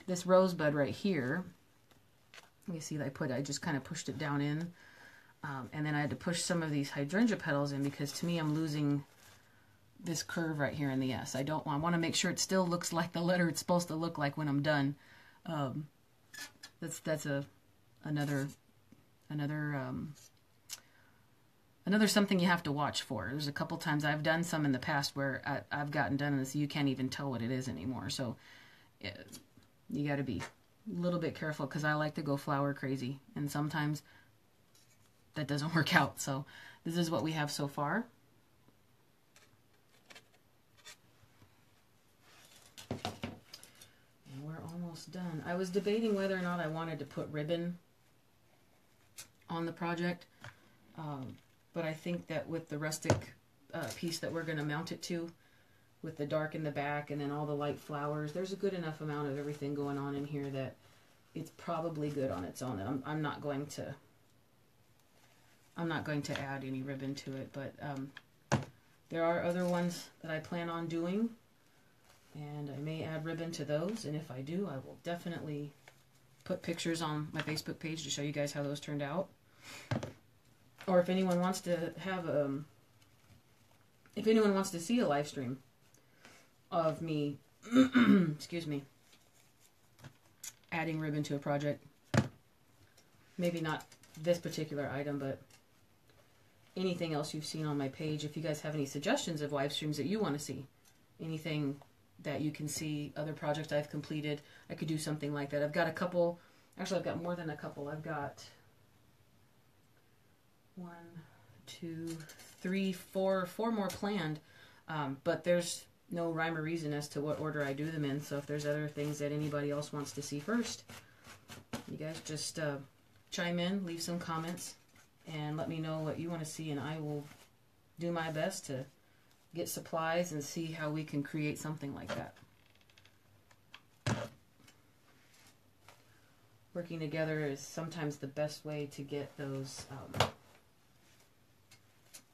this rosebud right here. You see that I just kind of pushed it down in. And then I had to push some of these hydrangea petals in because to me I'm losing this curve right here in the S. I want to make sure it still looks like the letter it's supposed to look like when I'm done. That's another something you have to watch for. There's a couple times I've done some in the past where I've gotten done and you can't even tell what it is anymore. So you got to be a little bit careful because I like to go flower crazy, and sometimes that doesn't work out. So this is what we have so far. And we're almost done. I was debating whether or not I wanted to put ribbon on the project, but I think that with the rustic piece that we're going to mount it to, with the dark in the back and then all the light flowers, there's a good enough amount of everything going on in here that it's probably good on its own. I'm not going to add any ribbon to it, but there are other ones that I plan on doing, and I may add ribbon to those, and if I do, I will definitely put pictures on my Facebook page to show you guys how those turned out. Or if anyone wants to have see a live stream of me excuse me, adding ribbon to a project. Maybe not this particular item, but anything else you've seen on my page. If you guys have any suggestions of live streams that you want to see, anything that you can see, other projects I've completed, I could do something like that. I've got a couple, actually I've got more than a couple. I've got 1, 2, 3, 4 more planned, but there's no rhyme or reason as to what order I do them in. So if there's other things that anybody else wants to see first, you guys just chime in, leave some comments, and let me know what you want to see, and I will do my best to get supplies and see how we can create something like that. Working together is sometimes the best way to get those,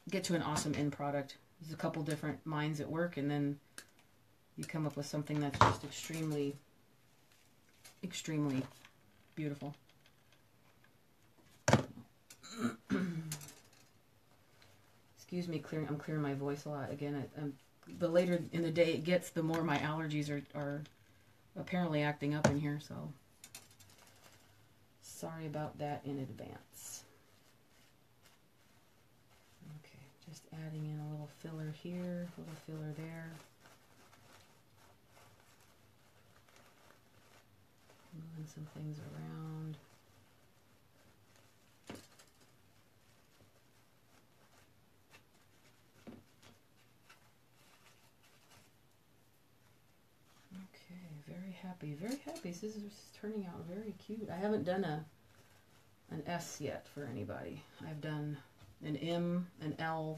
get to an awesome end product. There's a couple different minds at work, and then you come up with something that's just extremely, extremely beautiful. Excuse me, I'm clearing my voice a lot. Again, the later in the day it gets, the more my allergies are apparently acting up in here, so sorry about that in advance. Okay, just adding in a little filler here, a little filler there. Moving some things around. Very happy, very happy. This is turning out very cute. I haven't done an S yet for anybody. I've done an M, an L,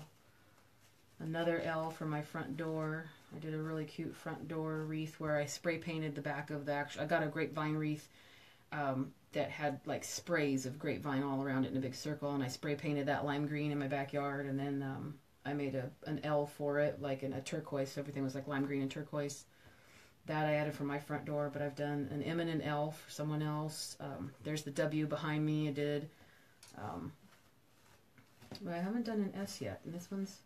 another L for my front door. I did a really cute front door wreath where I spray painted the back of the actual, I got a grapevine wreath that had like sprays of grapevine all around it in a big circle, and I spray painted that lime green in my backyard, and then I made an L for it, like in a turquoise, so everything was like lime green and turquoise. That I added for my front door, but I've done an M and an L for someone else. There's the W behind me I did. But I haven't done an S yet, and this one's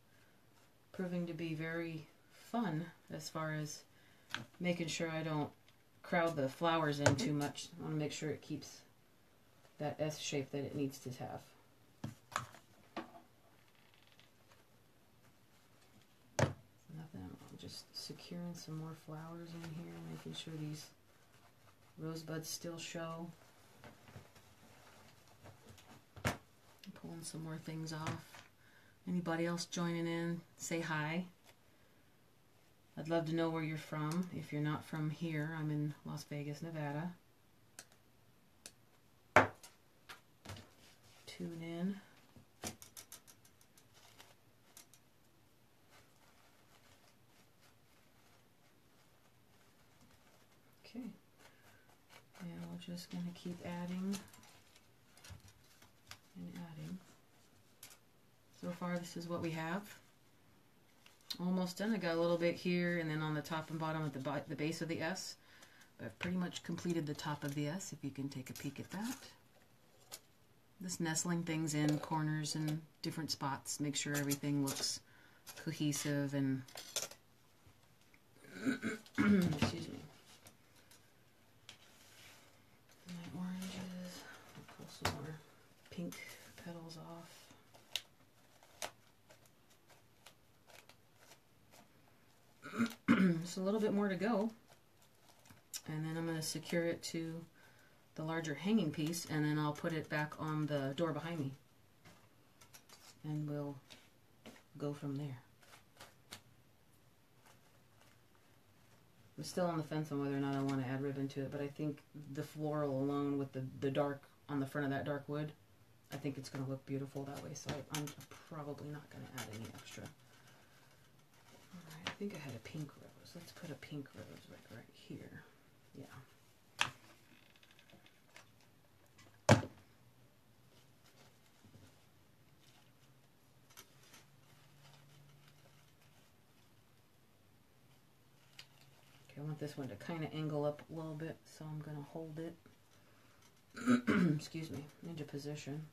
proving to be very fun as far as making sure I don't crowd the flowers in too much. I want to make sure it keeps that S shape that it needs to have. Just securing some more flowers in here, making sure these rosebuds still show. Pulling some more things off. Anybody else joining in, say hi. I'd love to know where you're from. If you're not from here, I'm in Las Vegas, Nevada. Tune in. Okay, and we're just going to keep adding and adding. So far this is what we have. Almost done. I got a little bit here and then on the top and bottom at the base of the S. But I've pretty much completed the top of the S, if you can take a peek at that. Just nestling things in corners and different spots, make sure everything looks cohesive and excuse me. My oranges, I'll pull some more pink petals off. Just a little bit more to go, and then I'm going to secure it to the larger hanging piece, and then I'll put it back on the door behind me, and we'll go from there. I'm still on the fence on whether or not I want to add ribbon to it, but I think the floral alone with the dark on the front of that dark wood, I think it's going to look beautiful that way, so I'm probably not going to add any extra. Alright, I think I had a pink rose. Let's put a pink rose right here. Yeah. I want this one to kind of angle up a little bit, so I'm going to hold it, excuse me, into position.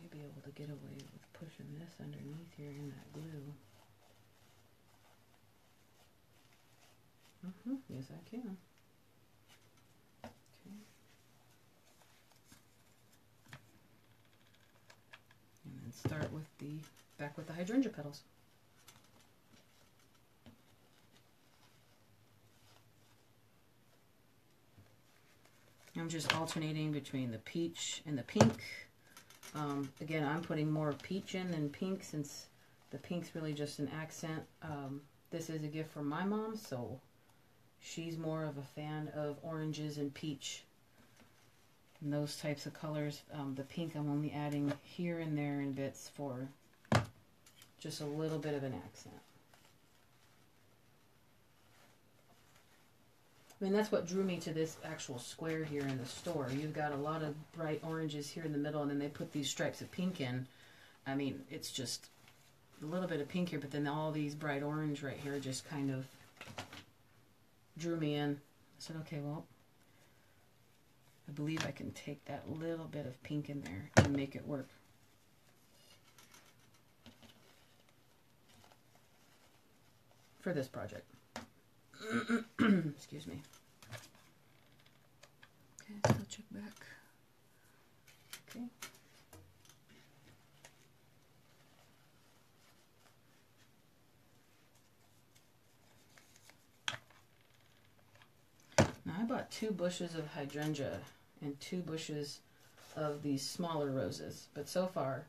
May be able to get away with pushing this underneath here in that glue. Yes, I can. Okay. And then start with back with the hydrangea petals. I'm just alternating between the peach and the pink. Again, I'm putting more peach in than pink since the pink's really just an accent. This is a gift from my mom, so she's more of a fan of oranges and peach and those types of colors. The pink I'm only adding here and there in bits for just a little bit of an accent. I mean, that's what drew me to this actual square here in the store. You've got a lot of bright oranges here in the middle, and then they put these stripes of pink in. I mean, it's just a little bit of pink here, but then all these bright orange right here just kind of drew me in. I said, okay, well, I believe I can take that little bit of pink in there and make it work. For this project. Excuse me. Okay, still check back. Okay. Now I bought 2 bushes of hydrangea and 2 bushes of these smaller roses, but so far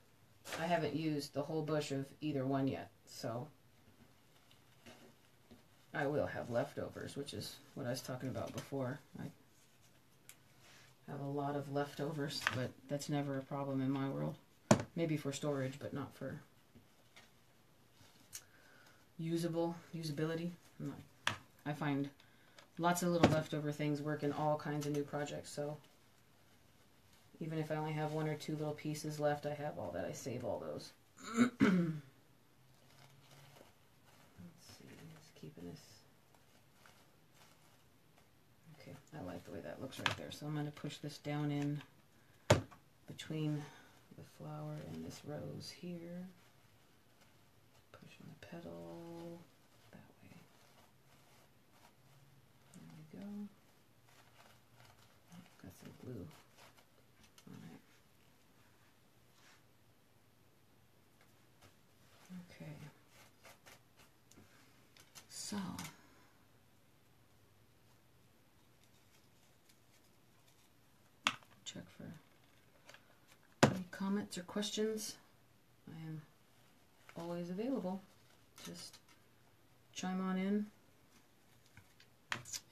I haven't used the whole bush of either one yet, so I will have leftovers, which is what I was talking about before. I have a lot of leftovers, but that's never a problem in my world. Maybe for storage, but not for usability. I find lots of little leftover things work in all kinds of new projects, so even if I only have 1 or 2 little pieces left, I have all that. I save all those. Keeping this. Okay, I like the way that looks right there. So I'm going to push this down in between the flower and this rose here. Pushing the petal that way. There we go. Oh, got some glue. Alright. Okay. So, check for any comments or questions. I am always available. Just chime on in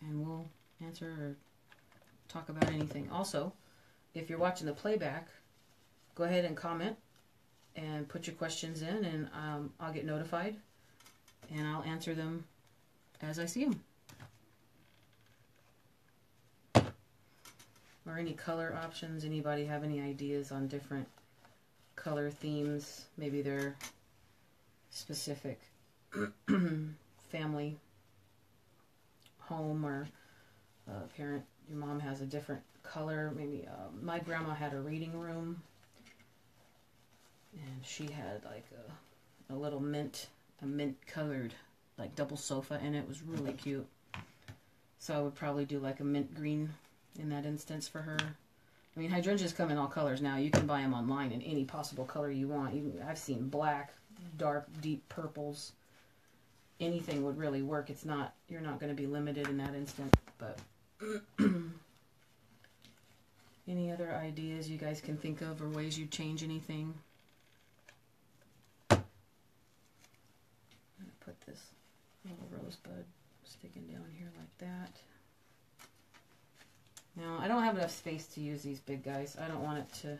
and we'll answer or talk about anything. Also, if you're watching the playback, go ahead and comment and put your questions in, and I'll get notified and I'll answer them as I see them. Or any color options. Anybody have any ideas on different color themes? Maybe they're specific family, home, or parent. Your mom has a different color. Maybe my grandma had a reading room, and she had like a little mint colored like double sofa in it. It was really cute. So I would probably do like a mint green in that instance for her. I mean, hydrangeas come in all colors now. You can buy them online in any possible color you want. I've seen black, dark, deep purples. Anything would really work. It's not, you're not going to be limited in that instance. But any other ideas you guys can think of or ways you'd change anything? I'm going to put this little rosebud sticking down here like that. Now, I don't have enough space to use these big guys. I don't want to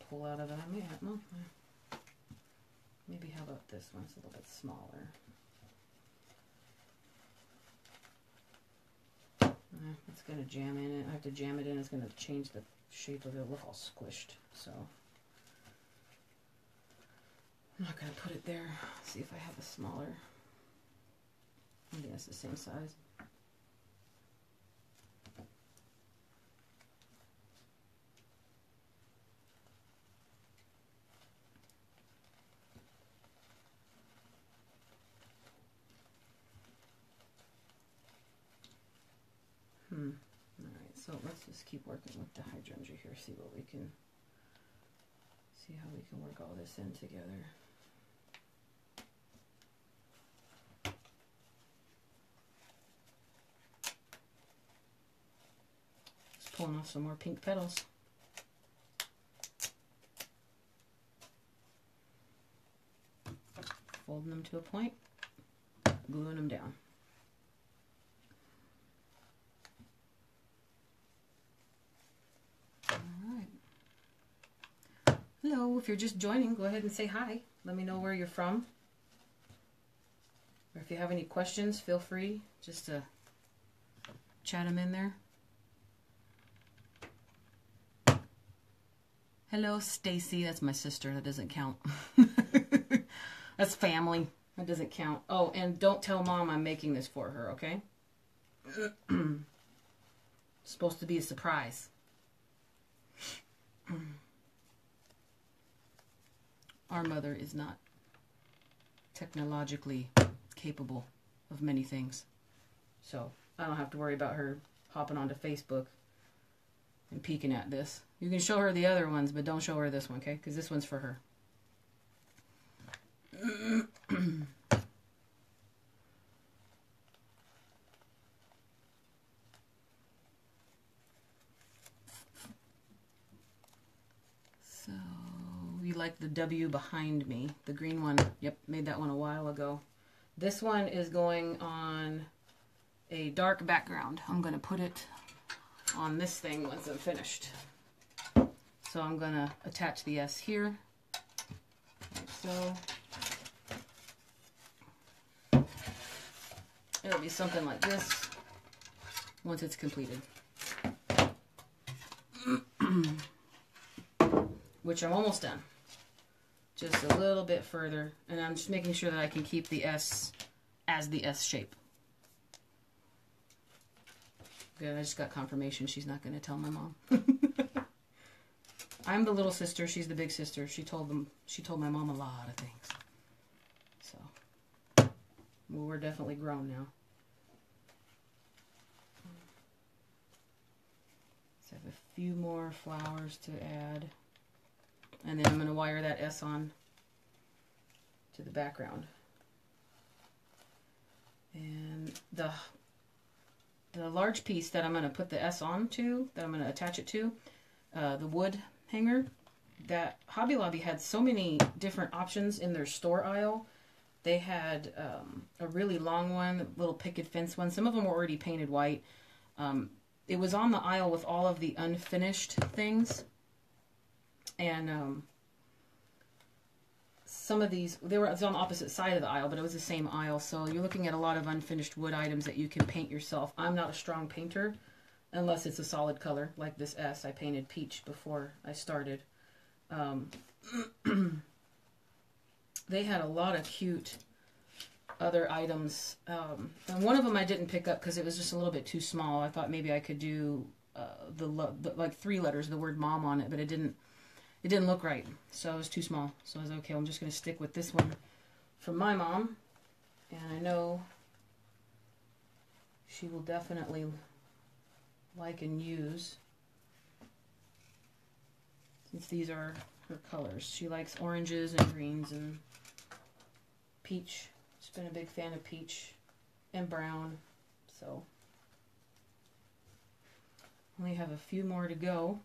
pull out of it. I may have, well, maybe how about this one? It's a little bit smaller. It's going to jam in it. I have to jam it in. It's going to change the shape of it. It'll look all squished. So I'm not going to put it there. See if I have a smaller. Maybe that's the same size. Alright, so let's just keep working with the hydrangea here, see what we can, see how we can work all this in together. Just pulling off some more pink petals. Folding them to a point, gluing them down. Hello, if you're just joining, go ahead and say hi. Let me know where you're from. Or if you have any questions, feel free just to chat them in there. Hello, Stacy. That's my sister. That doesn't count. That's family. That doesn't count. Oh, and don't tell Mom I'm making this for her, okay? It's supposed to be a surprise. Our mother is not technologically capable of many things. So I don't have to worry about her hopping onto Facebook and peeking at this. You can show her the other ones, but don't show her this one, okay? Because this one's for her. So you like the W behind me. The green one, yep, made that one a while ago. This one is going on a dark background. I'm going to put it on this thing once I'm finished. So I'm going to attach the S here, like so. It'll be something like this once it's completed. Which I'm almost done. Just a little bit further. And I'm just making sure that I can keep the S as the S shape. Good, I just got confirmation she's not going to tell my mom. I'm the little sister, she's the big sister. She told my mom a lot of things. So, well, we're definitely grown now. So I have a few more flowers to add. And then I'm going to wire that S on to the background. And the large piece that I'm going to put the S on to, that I'm going to attach it to, the wood hanger, that Hobby Lobby had so many different options in their store aisle. They had a really long one, a little picket fence one. Some of them were already painted white. It was on the aisle with all of the unfinished things. And some of these, it was on the opposite side of the aisle, but it was the same aisle. So you're looking at a lot of unfinished wood items that you can paint yourself. I'm not a strong painter unless it's a solid color, like this S. I painted peach before I started. They had a lot of cute other items. And one of them I didn't pick up because it was just a little bit too small. I thought maybe I could do like 3 letters, the word mom on it, but it didn't look right. So it was too small. So I was okay, I'm just going to stick with this one from my mom. And I know she will definitely like and use, since these are her colors. She likes oranges and greens and peach. She's been a big fan of peach and brown. So only have a few more to go.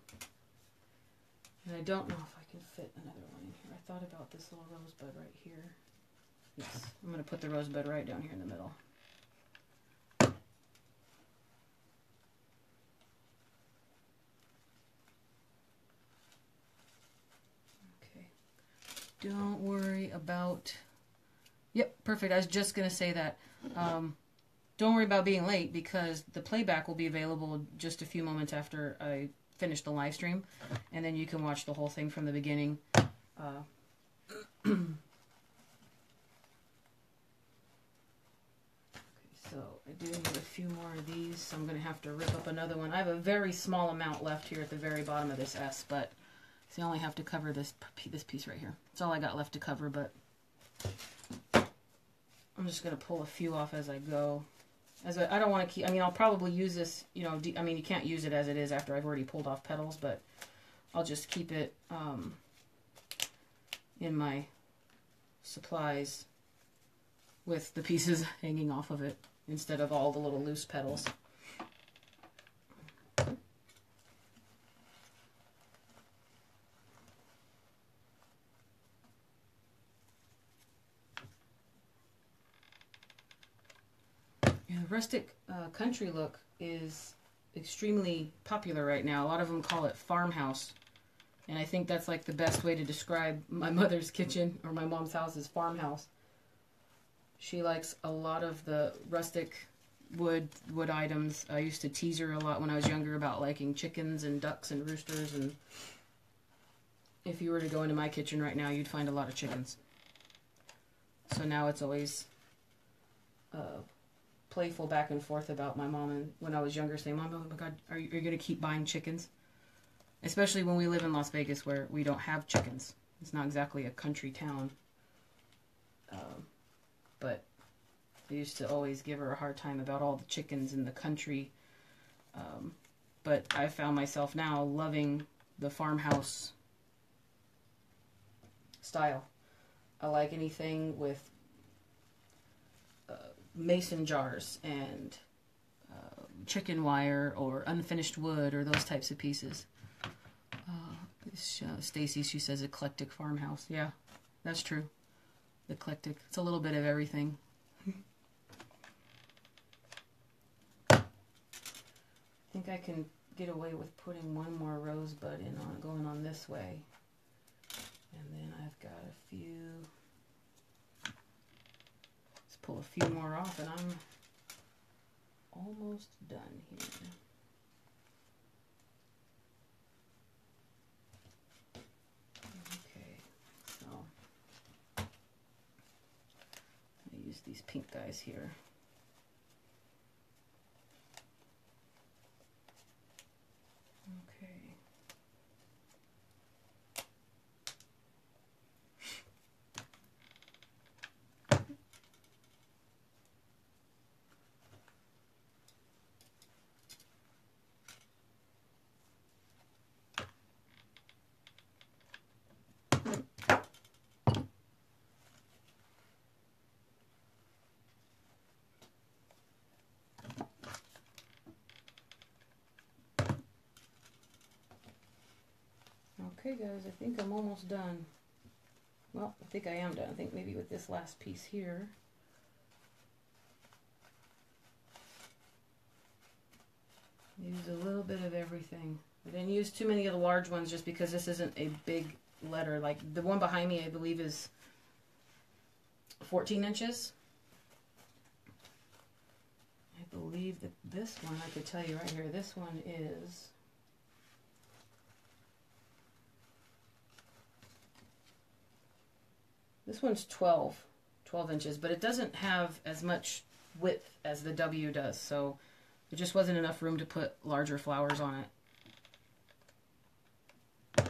And I don't know if I can fit another one in here. I thought about this little rosebud right here. Yes, I'm going to put the rosebud right down here in the middle. Okay. Don't worry about... Yep, perfect. I was just going to say that. Don't worry about being late because the playback will be available just a few moments after I finish the live stream, and then you can watch the whole thing from the beginning. Okay, so I do need a few more of these, so I'm going to have to rip up another one. I have a very small amount left here at the very bottom of this S, but see, I only have to cover this piece right here. That's all I got left to cover, but I'm just going to pull a few off as I go. I don't want to keep, I mean, I'll probably use this, you know, I mean, you can't use it as it is after I've already pulled off petals, but I'll just keep it in my supplies with the pieces hanging off of it instead of all the little loose petals. Yeah, the rustic country look is extremely popular right now. A lot of them call it farmhouse. And I think that's like the best way to describe my mother's kitchen, or my mom's house, is farmhouse. She likes a lot of the rustic wood items. I used to tease her a lot when I was younger about liking chickens and ducks and roosters. And if you were to go into my kitchen right now, you'd find a lot of chickens. So now it's always playful back and forth about my mom, and when I was younger saying, Mom, oh my God, are you going to keep buying chickens? Especially when we live in Las Vegas where we don't have chickens. It's not exactly a country town. But I used to always give her a hard time about all the chickens in the country. But I found myself now loving the farmhouse style. I like anything with mason jars and chicken wire or unfinished wood or those types of pieces. Stacy, she says eclectic farmhouse. Yeah, that's true. Eclectic. It's a little bit of everything. I think I can get away with putting one more rosebud in on going on this way. And then I've got a few. Let's pull a few more off and I'm almost done here. These pink guys here. Okay. Okay guys, I think I'm almost done. Well, I think I am done. I think maybe with this last piece here. Use a little bit of everything. I didn't use too many of the large ones just because this isn't a big letter. Like the one behind me, I believe is 14 inches. I believe that this one, I could tell you right here, this one is... This one's 12 inches, but it doesn't have as much width as the W does, so there just wasn't enough room to put larger flowers on it. Last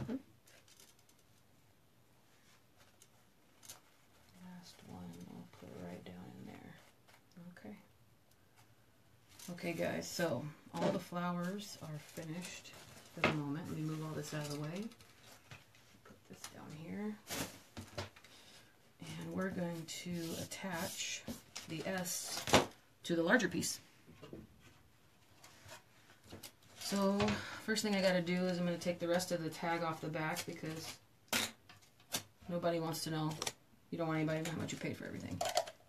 one, I'll put it right down in there. Okay. Okay guys, so all the flowers are finished for the moment. Let me move all this out of the way. Put this down here. And we're going to attach the S to the larger piece. So first thing I got to do is I'm going to take the rest of the tag off the back because nobody wants to know. You don't want anybody to know how much you paid for everything,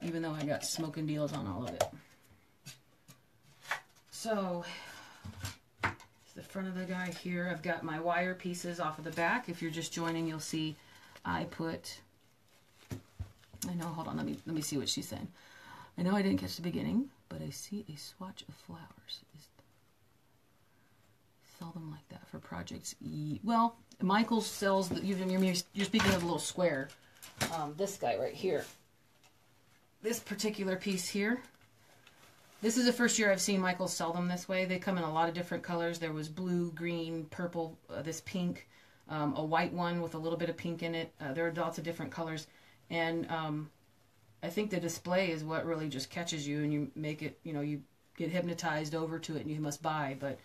even though I got smoking deals on all of it. So it's the front of the guy here. I've got my wire pieces off of the back. If you're just joining, you'll see I put... I know, hold on, let me see what she's saying. I know I didn't catch the beginning, but I see a swatch of flowers. Sell them like that for projects. Well, Michael sells, you're speaking of a little square. This guy right here. This particular piece here. This is the first year I've seen Michael sell them this way. They come in a lot of different colors. There was blue, green, purple, this pink, a white one with a little bit of pink in it. There are lots of different colors. And I think the display is what really just catches you, and you make it, you know, you get hypnotized over to it and you must buy. But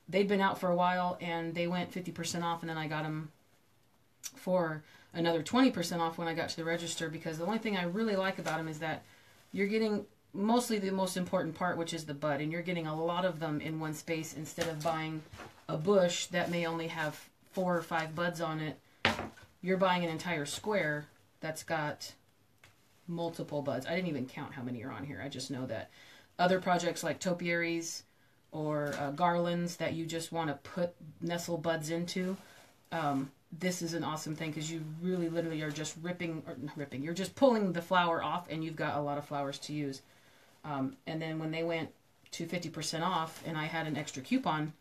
they'd been out for a while and they went 50% off, and then I got them for another 20% off when I got to the register, because the only thing I really like about them is that you're getting mostly the most important part, which is the bud, and you're getting a lot of them in one space instead of buying a bush that may only have 4 or 5 buds on it. You're buying an entire square that's got multiple buds. I didn't even count how many are on here. I just know that other projects like topiaries or garlands that you just want to put nestle buds into, this is an awesome thing, because you really literally are just you're just pulling the flower off and you've got a lot of flowers to use. And then when they went to 50% off and I had an extra coupon,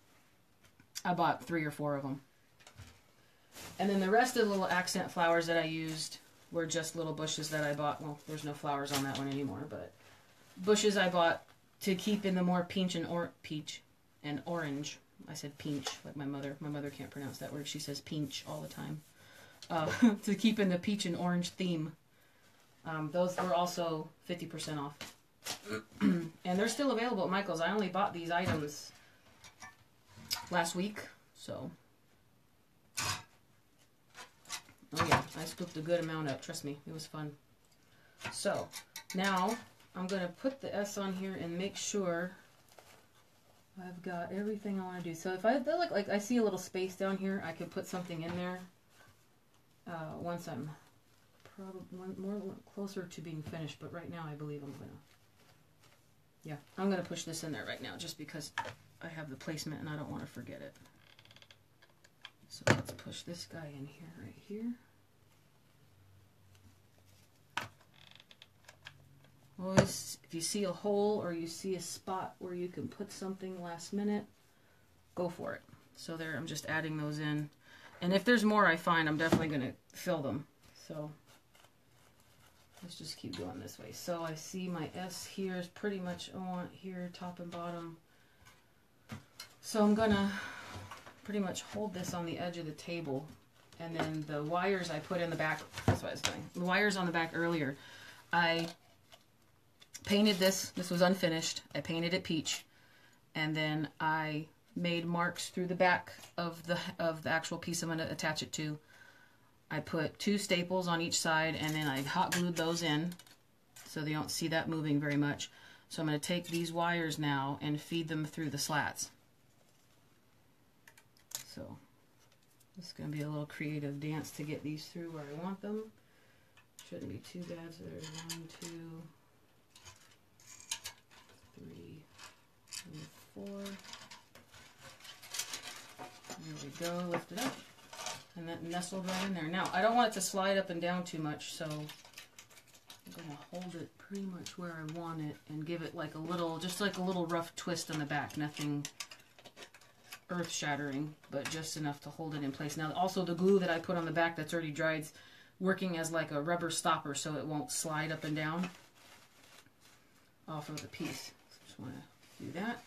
I bought 3 or 4 of them. And then the rest of the little accent flowers that I used were just little bushes that I bought. Well, there's no flowers on that one anymore, but bushes I bought to keep in the more peach and orange. I said peach, like my mother. My mother can't pronounce that word. She says peach all the time. To keep in the peach and orange theme. Those were also 50% off. And they're still available at Michael's. I only bought these items last week, so... Oh yeah, I scooped a good amount up. Trust me, it was fun. So, now I'm going to put the S on here and make sure I've got everything I want to do. So if I feel like I see a little space down here, I could put something in there once I'm probably more closer to being finished. But right now I believe I'm going to, yeah, I'm going to push this in there right now just because I have the placement and I don't want to forget it. So let's push this guy in here, right here. Always, if you see a hole or you see a spot where you can put something last minute, go for it. So there, I'm just adding those in. And if there's more I find, I'm definitely going to fill them. So let's just keep going this way. So I see my S here is pretty much on here, top and bottom. So I'm going to pretty much hold this on the edge of the table, and then the wires I put in the back, that's what I was doing. The wires on the back earlier, I painted this was unfinished, I painted it peach, and then I made marks through the back of the actual piece I'm going to attach it to. I put 2 staples on each side, and then I hot glued those in so they don't see that moving very much. So I'm going to take these wires now and feed them through the slats. So it's going to be a little creative dance to get these through where I want them. Shouldn't be too bad. So there's 1, 2, 3, and 4. There we go. Lift it up. And that nestled right in there. Now, I don't want it to slide up and down too much, so I'm going to hold it pretty much where I want it and give it like a little, just like a little rough twist on the back. Nothing earth-shattering, but just enough to hold it in place. Now, also the glue that I put on the back that's already dried is working as like a rubber stopper so it won't slide up and down off of the piece. So just want to do that.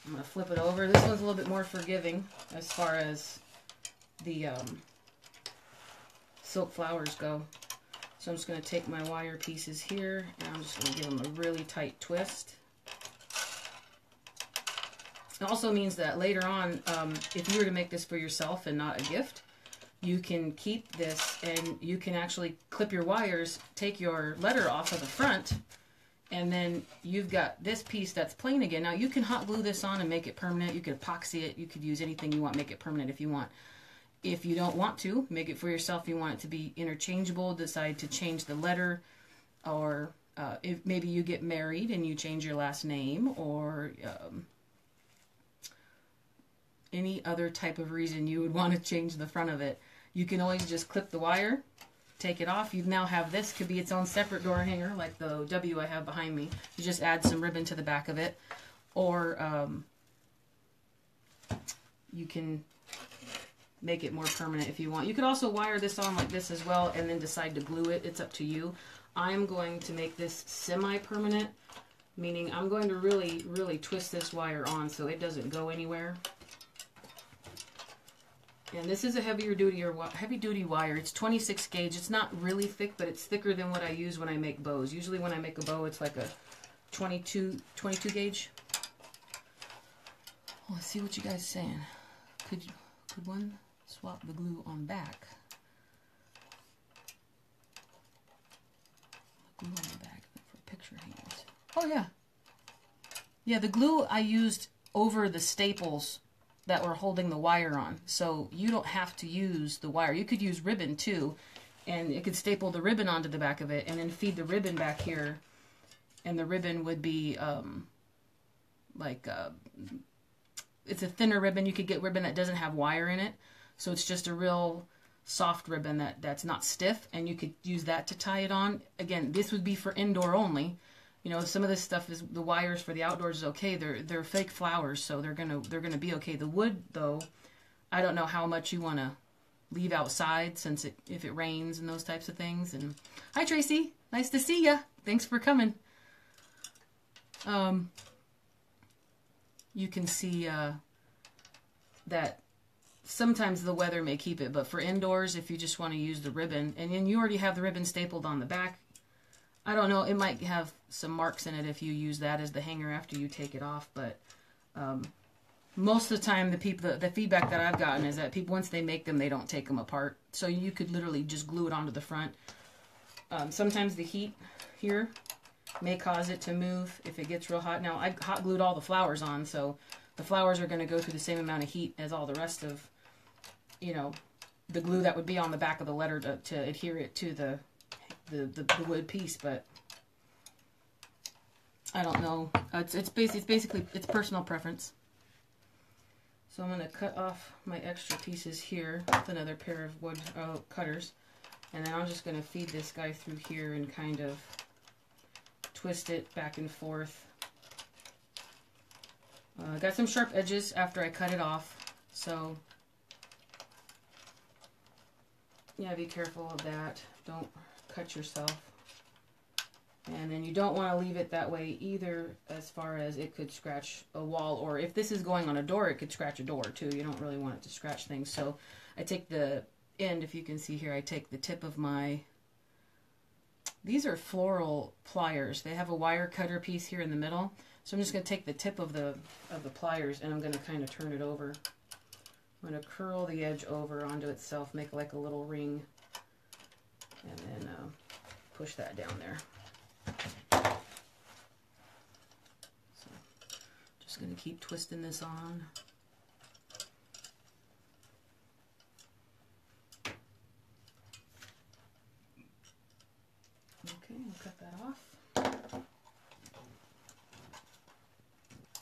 I'm going to flip it over. This one's a little bit more forgiving as far as the silk flowers go. So I'm just going to take my wire pieces here and I'm just going to give them a really tight twist. It also means that later on, if you were to make this for yourself and not a gift, you can keep this and you can actually clip your wires, take your letter off of the front, and then you've got this piece that's plain again. Now you can hot glue this on and make it permanent. You could epoxy it. You could use anything you want, make it permanent if you want. If you don't want to, make it for yourself. You want it to be interchangeable, decide to change the letter, or if maybe you get married and you change your last name, or any other type of reason you would want to change the front of it. You can always just clip the wire, take it off. You now have this, could be its own separate door hanger, like the W I have behind me. You just add some ribbon to the back of it, or you can make it more permanent if you want. You could also wire this on like this as well and then decide to glue it. It's up to you. I'm going to make this semi-permanent, meaning I'm going to really, really twist this wire on so it doesn't go anywhere. And this is a heavy duty wire. It's 26 gauge. It's not really thick, but it's thicker than what I use when I make bows. Usually when I make a bow, it's like a 22 gauge. Well, let's see what you guys are saying. Could one swap the glue on back? Glue on the back for picture hangers. Oh yeah. Yeah, the glue I used over the staples that were holding the wire on. So you don't have to use the wire. You could use ribbon too, and it could staple the ribbon onto the back of it and then feed the ribbon back here. And the ribbon would be it's a thinner ribbon. You could get ribbon that doesn't have wire in it. So it's just a real soft ribbon that's not stiff, and you could use that to tie it on. Again, this would be for indoor only. You know, some of this stuff is the wires for the outdoors is okay. They're fake flowers, so they're gonna be okay. The wood though, I don't know how much you want to leave outside since if it rains and those types of things. And hi Tracy, nice to see ya. Thanks for coming. You can see that sometimes the weather may keep it, but for indoors, if you just want to use the ribbon, and then you already have the ribbon stapled on the back, I don't know, it might have some marks in it if you use that as the hanger after you take it off, but most of the time the feedback that I've gotten is that people, once they make them, they don't take them apart. So you could literally just glue it onto the front. Sometimes the heat here may cause it to move if it gets real hot. Now, I hot glued all the flowers on, so the flowers are going to go through the same amount of heat as all the rest of, you know, the glue that would be on the back of the letter to adhere it to the wood piece. But I don't know. It's basically personal preference. So I'm going to cut off my extra pieces here with another pair of wood cutters, and then I'm just going to feed this guy through here and kind of twist it back and forth. Got some sharp edges after I cut it off, so yeah, be careful of that. Don't cut yourself. And then you don't want to leave it that way either, as far as it could scratch a wall, or if this is going on a door, it could scratch a door too. You don't really want it to scratch things. So I take the end, if you can see here, I take the tip of my, these are Floral pliers. They have a wire cutter piece here in the middle. So I'm just going to take the tip of the pliers, and I'm going to kind of turn it over. I'm going to curl the edge over onto itself, make like a little ring, and then push that down there. So just going to keep twisting this on. Okay, I'll cut that off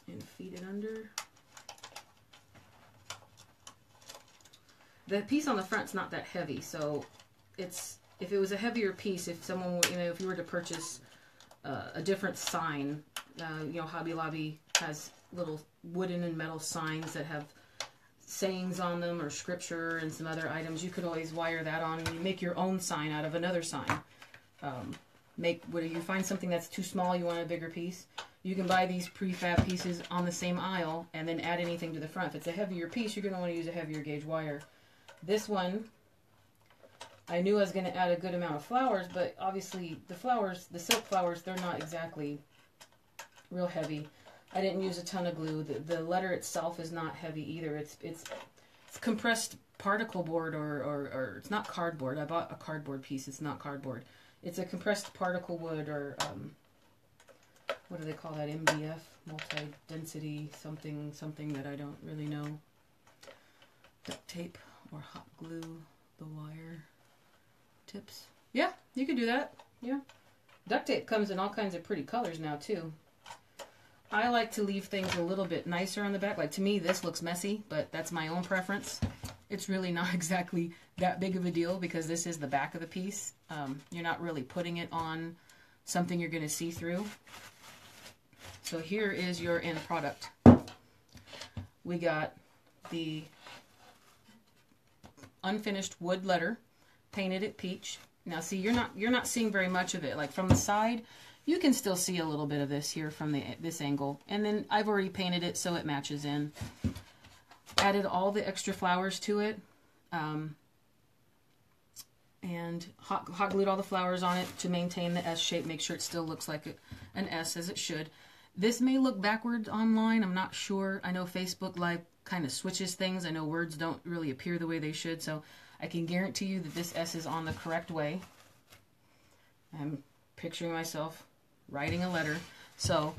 and feed it under. The piece on the front's not that heavy, so it's, if it was a heavier piece, if someone, you know, if you were to purchase a different sign, you know, Hobby Lobby has little wooden and metal signs that have sayings on them or scripture and some other items. You could always wire that on, and you make your own sign out of another sign. Whether you find something that's too small, you want a bigger piece, you can buy these prefab pieces on the same aisle and then add anything to the front. If it's a heavier piece, you're going to want to use a heavier gauge wire. This one, I knew I was going to add a good amount of flowers, but obviously the flowers, the silk flowers, they're not exactly real heavy. I didn't use a ton of glue. The letter itself is not heavy either. It's compressed particle board, or it's not cardboard. I bought a cardboard piece. It's not cardboard. It's a compressed particle wood, or what do they call that? MDF, multi-density something that I don't really know. Duct tape or hot glue the wire tips. Yeah, you could do that. Yeah. Duct tape comes in all kinds of pretty colors now too. I like to leave things a little bit nicer on the back. Like, to me, this looks messy, but that's my own preference. It's really not exactly that big of a deal because this is the back of the piece. You're not really putting it on something you're going to see through. So here is your end product. We got the unfinished wood letter, painted it peach. Now see, you're not seeing very much of it. Like from the side, you can still see a little bit of this here from this angle. And then I've already painted it so it matches in. Added all the extra flowers to it. And hot glued all the flowers on it to maintain the S shape, make sure it still looks like an S as it should. This may look backwards online. I'm not sure. I know Facebook Live kind of switches things. I know words don't really appear the way they should. So I can guarantee you that this S is on the correct way. I'm picturing myself writing a letter. So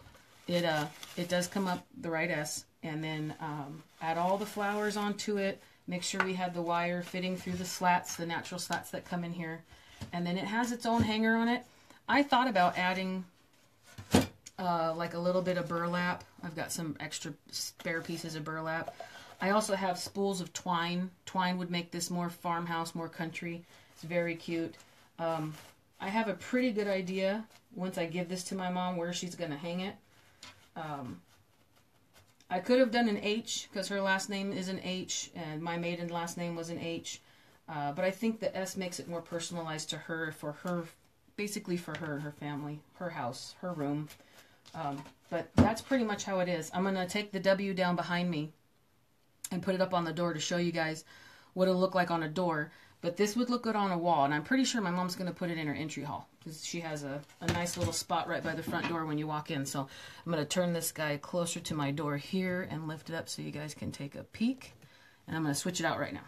it does come up the right S. And then add all the flowers onto it. Make sure we had the wire fitting through the slats, the natural slats that come in here. And then it has its own hanger on it. I thought about adding like a little bit of burlap. I've got some extra spare pieces of burlap. I also have spools of twine. Twine would make this more farmhouse, more country. It's very cute. I have a pretty good idea once I give this to my mom where she's going to hang it. I could have done an H because her last name is an H and my maiden last name was an H. But I think the S makes it more personalized to her, for her, basically for her, her family, her house, her room. But that's pretty much how it is. I'm going to take the W down behind me and put it up on the door to show you guys what it'll look like on a door. But this would look good on a wall, and I'm pretty sure my mom's going to put it in her entry hall because she has a nice little spot right by the front door when you walk in. So I'm going to turn this guy closer to my door here and lift it up so you guys can take a peek. And I'm going to switch it out right now.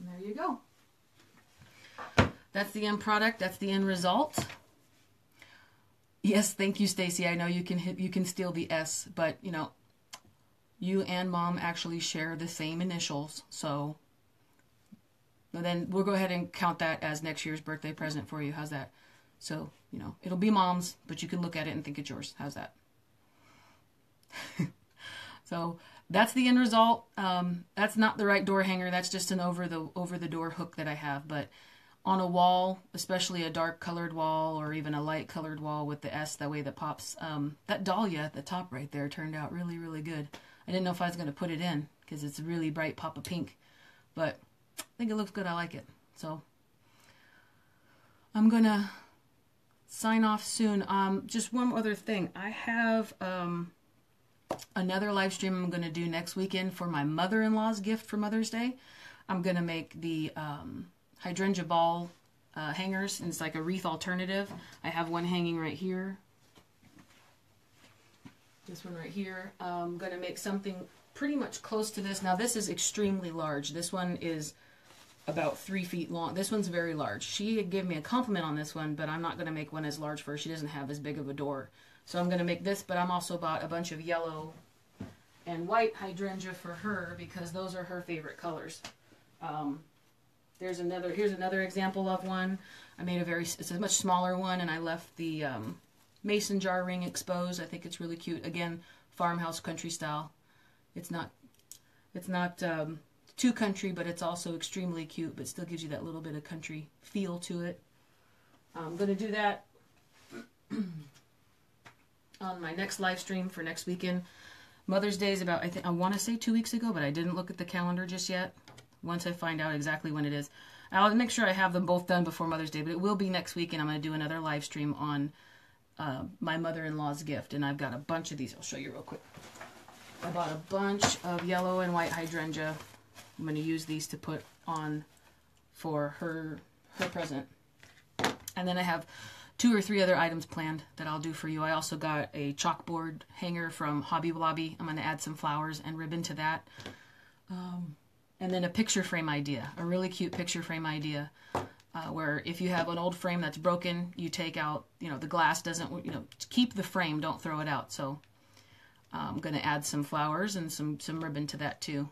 There you go. That's the end product. That's the end result. Yes, thank you, Stacy. I know you can steal the S, but you know, you and Mom actually share the same initials, so then we'll go ahead and count that as next year's birthday present for you. How's that? So, you know, it'll be Mom's, but you can look at it and think it's yours. How's that? So that's the end result. That's not the right door hanger. That's just an over the door hook that I have. But on a wall, especially a dark colored wall or even a light colored wall with the S, that way that pops. That Dahlia at the top right there turned out really, really good. I didn't know if I was going to put it in because it's a really bright pop of pink. But I think it looks good. I like it. So I'm going to sign off soon. Just one other thing. I have another live stream I'm going to do next weekend for my mother-in-law's gift for Mother's Day. I'm going to make the hydrangea ball hangers, and it's like a wreath alternative. I have one hanging right here. This one right here. I'm going to make something pretty much close to this. Now this is extremely large. This one is about 3 feet long. This one's very large. She gave me a compliment on this one, but I'm not going to make one as large for her. She doesn't have as big of a door. So I'm going to make this, but I'm also bought a bunch of yellow and white hydrangea for her because those are her favorite colors. Here's another example of one. I made it's a much smaller one, and I left the mason jar ring exposed. I think it's really cute. Again, farmhouse country style. It's not too country, but it's also extremely cute, but still gives you that little bit of country feel to it. I'm going to do that on my next live stream for next weekend. Mother's Day is about, I want to say 2 weeks ago, but I didn't look at the calendar just yet. Once I find out exactly when it is, I'll make sure I have them both done before Mother's Day, but it will be next week, and I'm going to do another live stream on my mother-in-law's gift, and I've got a bunch of these. I'll show you real quick. I bought a bunch of yellow and white hydrangea. I'm going to use these to put on for her present. And then I have 2 or 3 other items planned that I'll do for you. I also got a chalkboard hanger from Hobby Lobby. I'm going to add some flowers and ribbon to that. And then a picture frame idea, a really cute picture frame idea, where if you have an old frame that's broken, you take out, the glass doesn't, keep the frame, don't throw it out. So I'm going to add some flowers and some ribbon to that too.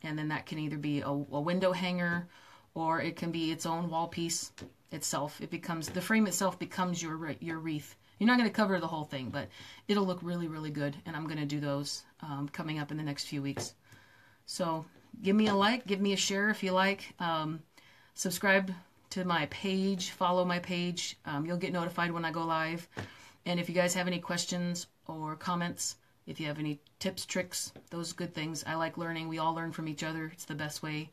And then that can either be a window hanger, or it can be its own wall piece itself. The frame itself becomes your wreath. You're not going to cover the whole thing, but it'll look really, really good. And I'm going to do those coming up in the next few weeks. So give me a like, give me a share if you like. Subscribe to my page, follow my page. You'll get notified when I go live. And if you guys have any questions or comments, if you have any tips, tricks, those good things, I like learning. We all learn from each other. It's the best way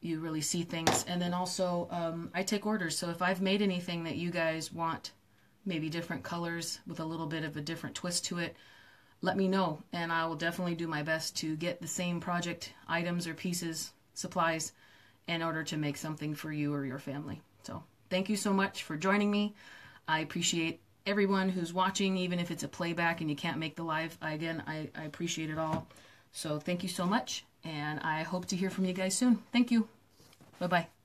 you really see things. And then also, I take orders. So if I've made anything that you guys want maybe different colors with a little bit of a different twist to it, let me know, and I will definitely do my best to get the same project items or pieces, supplies, in order to make something for you or your family. So thank you so much for joining me. I appreciate everyone who's watching, even if it's a playback and you can't make the live. I appreciate it all. So thank you so much, and I hope to hear from you guys soon. Thank you. Bye-bye.